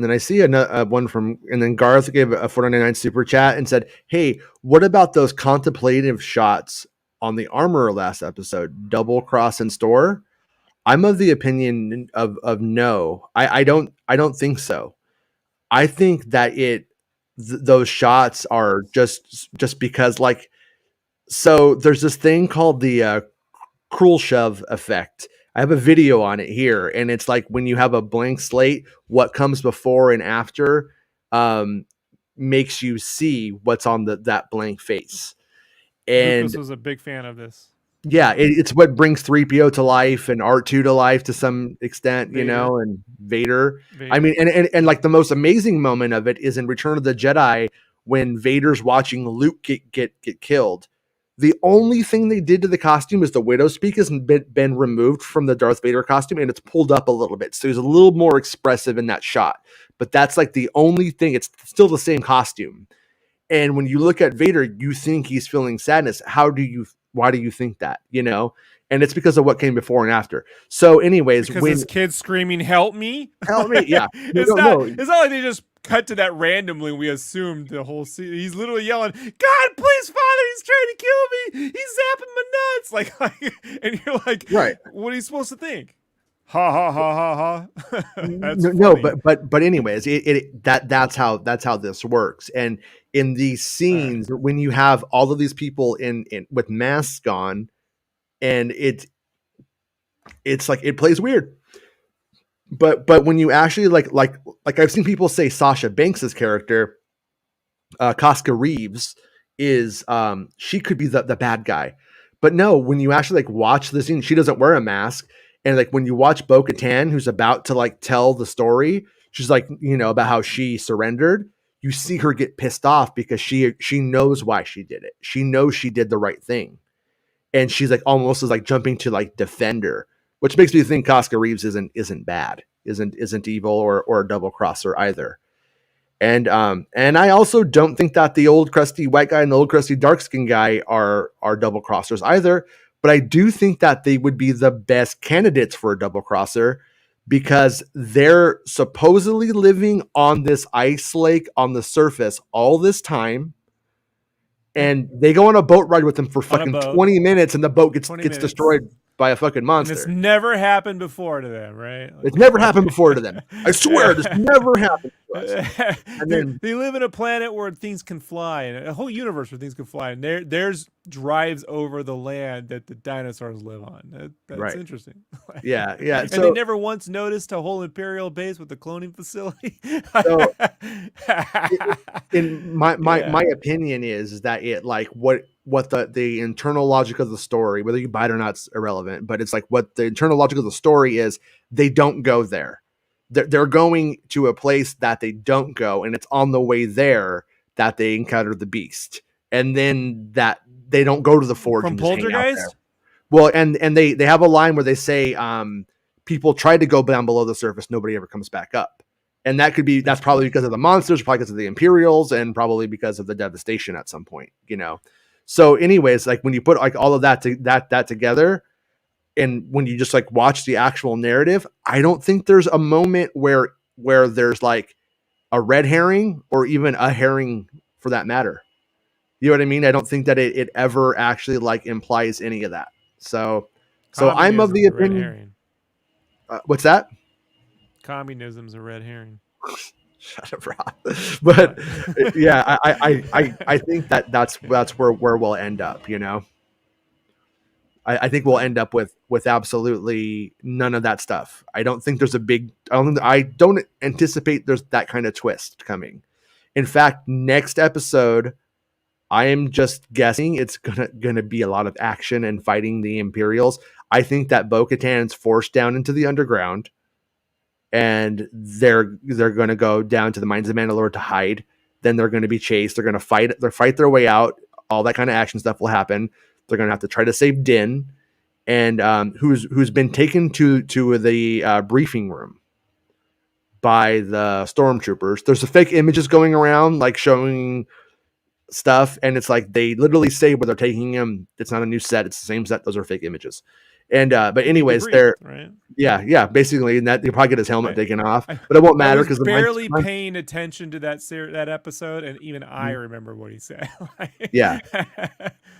I see another one from, and then Garth gave a $4.99 super chat and said, "Hey, what about those contemplative shots on the armorer last episode? Double cross in store?" I'm of the opinion of no. I don't think so. I think that those shots are just because, like, so there's this thing called the Krulshov effect. I have a video on it here, and it's like when you have a blank slate, what comes before and after makes you see what's on that blank face. And Lucas was a big fan of this. yeah, it's what brings 3PO to life and R2 to life to some extent, you know, and Vader. I mean, and like the most amazing moment of it is in Return of the Jedi when Vader's watching Luke get killed. The only thing they did to the costume is the Widow's Peak has been removed from the Darth Vader costume and it's pulled up a little bit. So he's a little more expressive in that shot. But that's like the only thing. It's still the same costume. And when you look at Vader, you think he's feeling sadness. Why do you think that? You know? And it's because of what came before and after. So anyways, because this kid's screaming, help me. Yeah. It's not like they just cut to that randomly. We assumed the whole scene. He's literally yelling, God, please, Father, he's trying to kill me. He's zapping my nuts. Like and you're like, right. What are you supposed to think? Ha ha ha ha ha. No, but anyways, that's how this works. And in these scenes, when you have all of these people in with masks on, and it's like it plays weird. But when you actually like I've seen people say Sasha Banks's character, Casca Reeves, is she could be the bad guy. But no, when you actually like watch the scene, she doesn't wear a mask. And like when you watch Bo-Katan, who's about to like tell the story, she's like, you know, about how she surrendered. You see her get pissed off because she knows why she did it. She knows she did the right thing. And she's like almost is like jumping to like defend her, which makes me think Casca Reeves isn't bad, isn't evil or a double crosser either. And I also don't think that the old crusty white guy and the old crusty dark skin guy are double crossers either. But I do think that they would be the best candidates for a double crosser because they're supposedly living on this ice lake on the surface all this time. And they go on a boat ride with them for fucking 20 minutes and the boat gets destroyed by a fucking monster. And it's never happened before to them, right? It's never happened before to them. I swear, this never happened to us. And then, they live in a planet where things can fly, and a whole universe where things can fly. And there's drives over the land that the dinosaurs live on. That's right. Interesting. Yeah. And they never once noticed a whole Imperial base with the cloning facility. So, in my opinion is that it like what the internal logic of the story, whether you buy it or not, is irrelevant. But it's like what the internal logic of the story is. They don't go there. They're going to a place that they don't go, and it's on the way there that they encounter the beast, and then that they don't go to the forge from and just hang out there. Poltergeist. Well, and they have a line where they say people try to go down below the surface, nobody ever comes back up, and that's probably because of the monsters, probably because of the Imperials, and probably because of the devastation at some point, you know. So, anyways, like when you put like all of that together. And when you just like watch the actual narrative, I don't think there's a moment where there's like a red herring or even a herring for that matter. You know what I mean? I don't think that it ever actually like implies any of that. So I'm of the opinion. What's that? Communism's a red herring. Shut up, Rob. But yeah, I think that's where we'll end up, you know. I think we'll end up with absolutely none of that stuff. I don't think there's I don't anticipate there's that kind of twist coming. In fact, next episode, I am just guessing it's gonna be a lot of action and fighting the Imperials. I think that Bo-Katan's forced down into the underground, and they're gonna go down to the mines of Mandalore to hide. Then they're gonna be chased. They're gonna fight their way out. All that kind of action stuff will happen. They're going to have to try to save Din, and who's been taken to the briefing room by the stormtroopers. There's the fake images going around, like showing stuff, and it's like they literally say where they're taking him. It's not a new set; it's the same set. Those are fake images. And but anyways, they're right. Yeah, basically, and that you probably get his helmet taken off, but it won't matter because barely paying attention to that episode, and even I remember what he said. Yeah,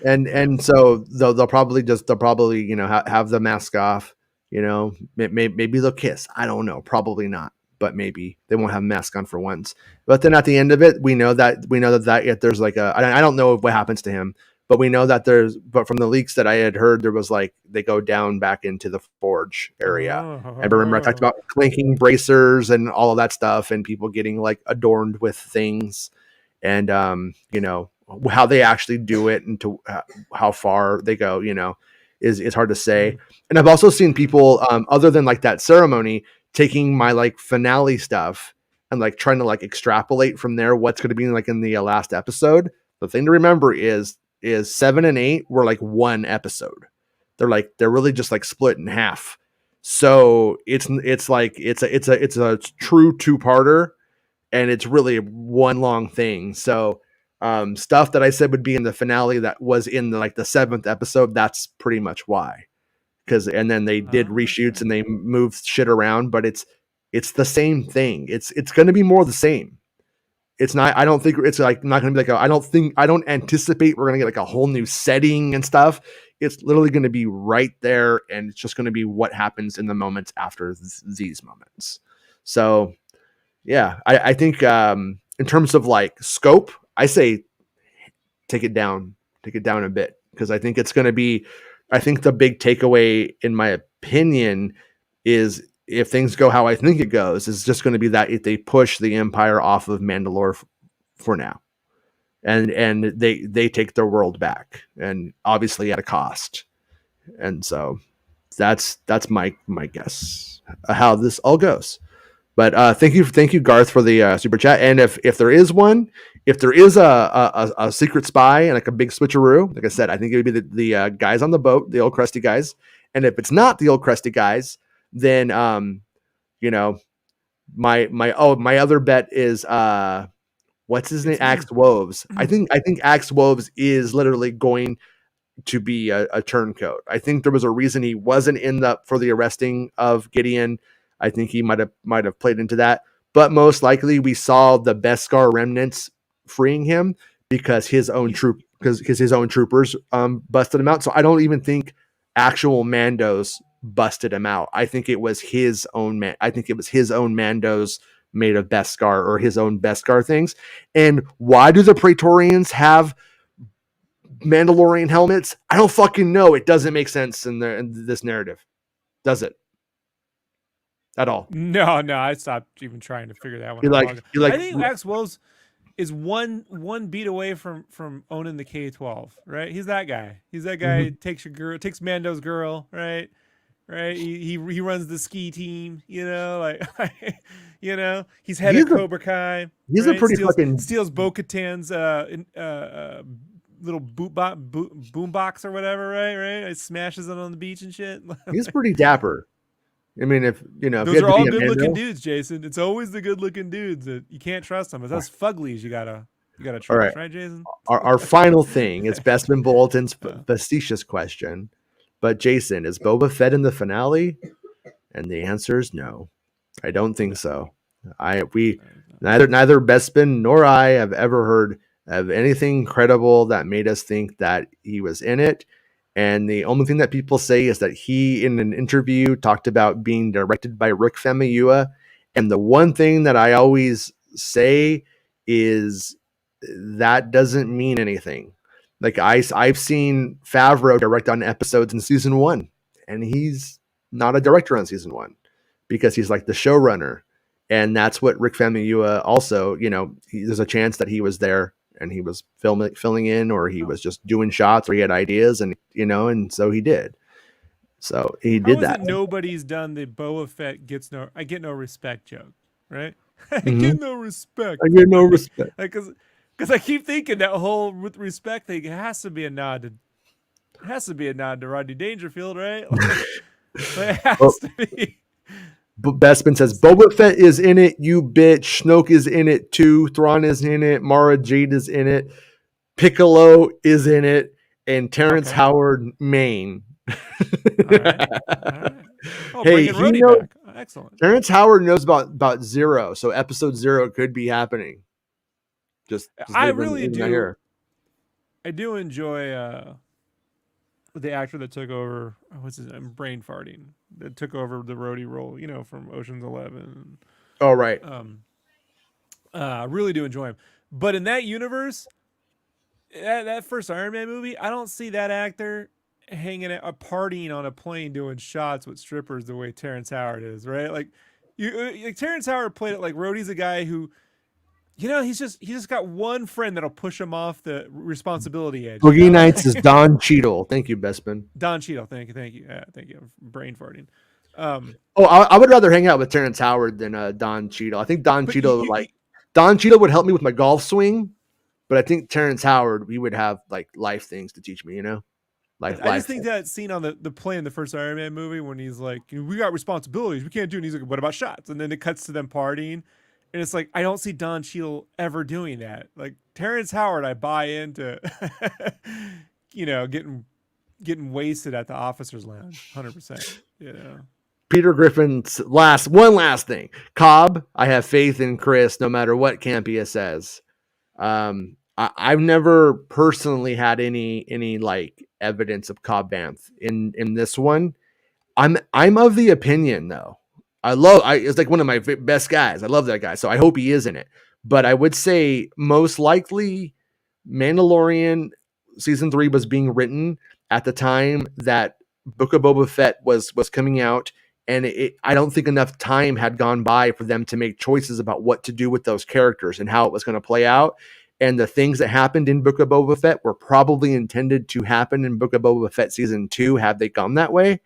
and so they'll probably you know have the mask off. You know, maybe they'll kiss. I don't know, probably not, but maybe they won't have a mask on for once. But then at the end of it, we know that if there's like I don't know what happens to him. But we know that but from the leaks that I had heard, there was like, they go down back into the forge area. And remember I talked about clinking bracers and all of that stuff and people getting like adorned with things and, you know, how they actually do it and to how far they go, is hard to say. And I've also seen people, other than like that ceremony, taking my like finale stuff and like trying to like extrapolate from there what's going to be like in the last episode. The thing to remember is 7 and 8 were like one episode. They're really just like split in half. So it's a true two-parter, and it's really one long thing. So stuff that I said would be in the finale that was in the 7th episode, that's pretty much why. And then they did reshoots and they moved shit around, but it's the same thing. It's going to be more the same. It's not, I don't think it's like not going to be like I don't anticipate we're going to get like a whole new setting and stuff. It's literally going to be right there, and it's just going to be what happens in the moments after these moments. So yeah, I think in terms of like scope, I say take it down a bit, because I think it's going to be, I think the big takeaway, in my opinion, is if things go how I think it goes, is just going to be that if they push the Empire off of Mandalore for now, and they take their world back, and obviously at a cost. And so that's my guess how this all goes. But thank you, Garth, for the super chat. And if there is a secret spy and like a big switcheroo, like I said, I think it would be the guys on the boat, the old crusty guys. And if it's not the old crusty guys, then my other bet is what's his name, Axe Woves. I think Axe Woves is literally going to be a turncoat. I think there was a reason he wasn't for the arresting of Gideon. I think he might have played into that, but most likely we saw the Beskar remnants freeing him because his own troopers busted him out. So I don't even think actual Mandos busted him out. I think it was his own Mandos made of Beskar, or his own Beskar things. And why do the Praetorians have Mandalorian helmets? I don't fucking know. It doesn't make sense in this narrative, does it? At all? No, I stopped even trying to figure that one out. I think Axe Woves is one beat away from owning the K-12, right? He's that guy. He's that guy. Mm-hmm. Takes Mando's girl, right? He runs the ski team, he's head of Cobra Kai. He's a pretty steals Bo-Katan's little boom box or whatever, right? It smashes it on the beach and shit. He's pretty dapper. I mean, those are all good-looking dudes, Jason. It's always the good-looking dudes that you can't trust them. It's us fuglies you gotta trust, right, Jason? Our final thing is Bestman Bolton's facetious question, but Jason, is Boba Fett in the finale? And the answer is no. I don't think so. Neither Bestman nor I have ever heard of anything credible that made us think that he was in it. And the only thing that people say is that he, in an interview, talked about being directed by Rick Famuyiwa. And the one thing that I always say is that doesn't mean anything. Like I've seen Favreau direct on episodes in season 1, and he's not a director on season 1 because he's like the showrunner. And that's what Rick Famuyiwa also, there's a chance that he was there and he was filling in, or he was just doing shots, or he had ideas, and and so he did. So he did that. Nobody's done the Boba Fett I get no respect joke, right? I get no respect. Because I keep thinking that whole with respect thing has to be a nod to Rodney Dangerfield, right? It has to be. Bestman says Boba Fett is in it, you bitch. Snoke is in it too. Thrawn is in it. Mara Jade is in it. Piccolo is in it, and Terrence Howard main. All right. Oh, hey, back. Excellent. Terrence Howard knows about 0, so episode 0 could be happening. Just I really do. I do enjoy the actor that took over. What's his name? I'm brain farting. That took over the Rhodey role, from Ocean's 11. Oh, right. I really do enjoy him. But in that universe, that first Iron Man movie, I don't see that actor hanging out, partying on a plane doing shots with strippers the way Terrence Howard is, right? Like Terrence Howard played it like Rhodey's a guy who You know, he's just got one friend that'll push him off the responsibility edge. Boogie Nights is Don Cheadle. Thank you, Bespin. Don Cheadle, thank you. Yeah, thank you. I'm brain farting. I would rather hang out with Terrence Howard than Don Cheadle. I think Don Cheadle Don Cheadle would help me with my golf swing, but I think Terrence Howard, we would have like life things to teach me, you know? I just think that scene on the plane in the first Iron Man movie when he's like, we got responsibilities, we can't do it. And he's like, what about shots? And then it cuts to them partying. And it's like, I don't see Don Cheadle ever doing that. Like Terrence Howard, I buy into, getting wasted at the officers' lounge, 100%. You know. Peter Griffin's one last thing. Cobb, I have faith in Chris, no matter what Campia says. I've never personally had any like evidence of Cobb Vanth in this one. I'm of the opinion though. It's like one of my best guys. I love that guy. So I hope he is in it. But I would say most likely Mandalorian season 3 was being written at the time that Book of Boba Fett was coming out. And I don't think enough time had gone by for them to make choices about what to do with those characters and how it was going to play out. And the things that happened in Book of Boba Fett were probably intended to happen in Book of Boba Fett season 2 had they gone that way.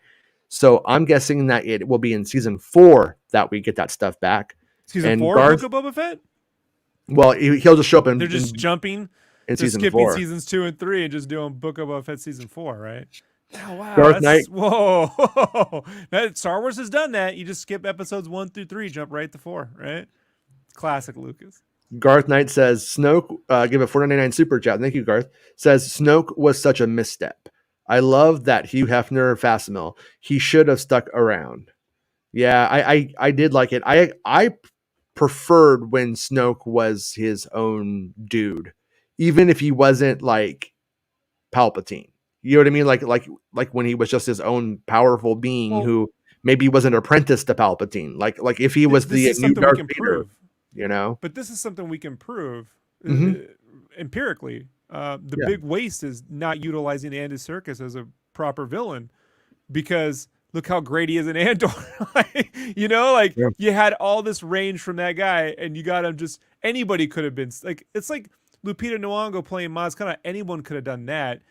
So I'm guessing that it will be in season 4 that we get that stuff back. Season 4 Book of Boba Fett? Well, he'll just show up they're just jumping. In they're season skipping 4. seasons 2 and 3 and just doing Book of Boba Fett season 4, right? Oh, wow. Darth Knight. Whoa. Star Wars has done that. You just skip episodes 1 through 3, jump right to 4, right? Classic Lucas. Garth Knight says, Snoke, give a $4.99 super chat. Thank you, Garth. Says, Snoke was such a misstep. I love that Hugh Hefner Fasimil. He should have stuck around. Yeah, I did like it. I preferred when Snoke was his own dude, even if he wasn't like Palpatine. You know what I mean? Like when he was just his own powerful being who maybe was an apprentice to Palpatine. Like if he was the new Darth Vader, you know. But this is something we can prove empirically. Big waste is not utilizing Andy Serkis as a proper villain, because look how great he is in Andor. You had all this range from that guy, and you got him just anybody could have been like. It's like Lupita Nyong'o playing Maz Kanata. Anyone could have done that.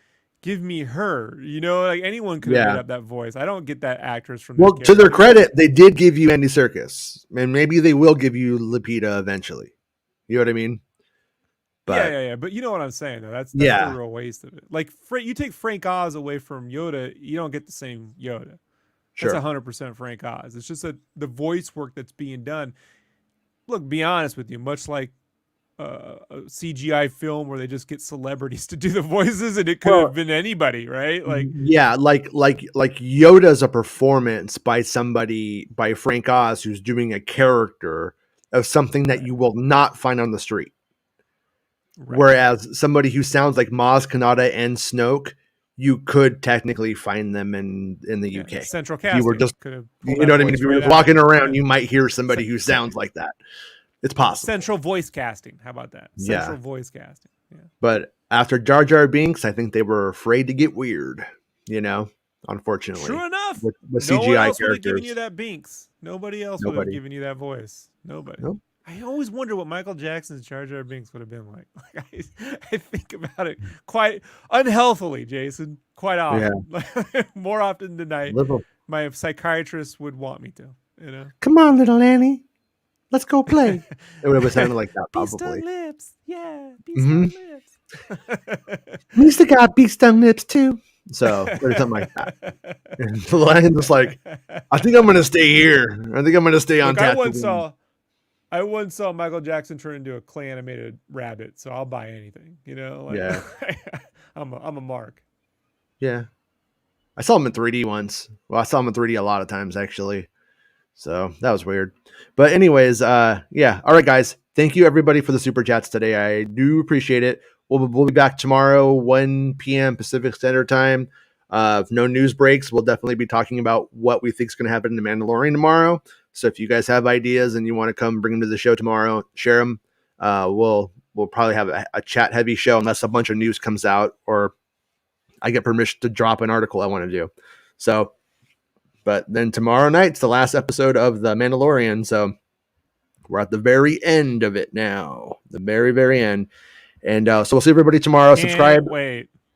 Give me her, like anyone could have made up that voice. I don't get that actress from. Well, to their credit, they did give you Andy Serkis, and maybe they will give you Lupita eventually. You know what I mean? But, yeah. But you know what I'm saying, though. That's the real waste of it. Like, you take Frank Oz away from Yoda, you don't get the same Yoda. Sure. That's 100% Frank Oz. It's just the voice work that's being done. Look, be honest with you, much like a CGI film where they just get celebrities to do the voices, and it could have been anybody, right? Like Yoda's a performance by Frank Oz who's doing a character of something that you will not find on the street. Right. Whereas somebody who sounds like Maz Kanata and Snoke, you could technically find them in the UK. Central casting. You were just, you know what I mean? If you were walking around, you might hear somebody who sounds like that. It's possible. Central voice casting. How about that? Central voice casting. Yeah. But after Jar Jar Binks, I think they were afraid to get weird, unfortunately. True enough. With no CGI one else characters. would have given you that Binks. Nobody else would have given you that voice. Nobody. Nope. I always wonder what Michael Jackson's Jar Jar Binks would have been like. I think about it quite unhealthily, Jason. Quite often. Yeah. More often than my psychiatrist would want me to. Come on, little Annie. Let's go play. It would have sounded like that, probably. Bee-stung lips. Yeah, bee-stung lips. Mr. got bee-stung lips, too. So, or something like that. And the lion's just like, I think I'm going to stay here. I think I'm going to stay on Tatooine. I once saw Michael Jackson turn into a clay animated rabbit, so I'll buy anything. Yeah. I'm a mark. Yeah. I saw him in 3D once. Well, I saw him in 3D a lot of times, actually. So that was weird. But anyways, yeah. All right, guys. Thank you, everybody, for the super chats today. I do appreciate it. We'll be back tomorrow, 1 p.m. Pacific Standard Time. If no news breaks, we'll definitely be talking about what we think is going to happen in The Mandalorian tomorrow. So if you guys have ideas and you want to come bring them to the show tomorrow, share them. We'll probably have a chat heavy show unless a bunch of news comes out or I get permission to drop an article I want to do. So, but then tomorrow night's the last episode of The Mandalorian. So We're at the very end of it now, the very, very end. And so we'll see everybody tomorrow. Subscribe,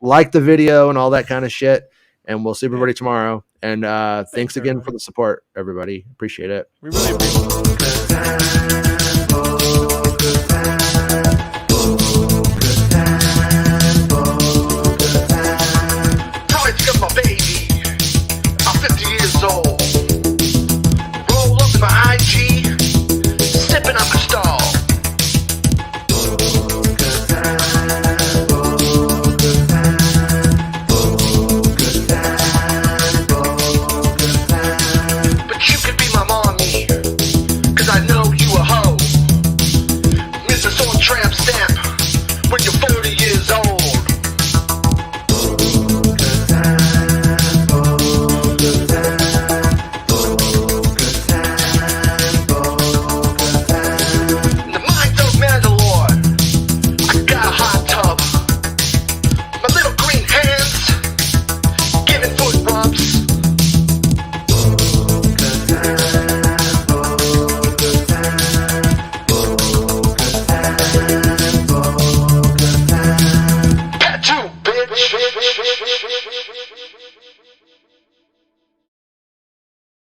like the video and all that kind of shit. And we'll see everybody tomorrow. And thanks again for the support, everybody. Appreciate it. We really appreciate it.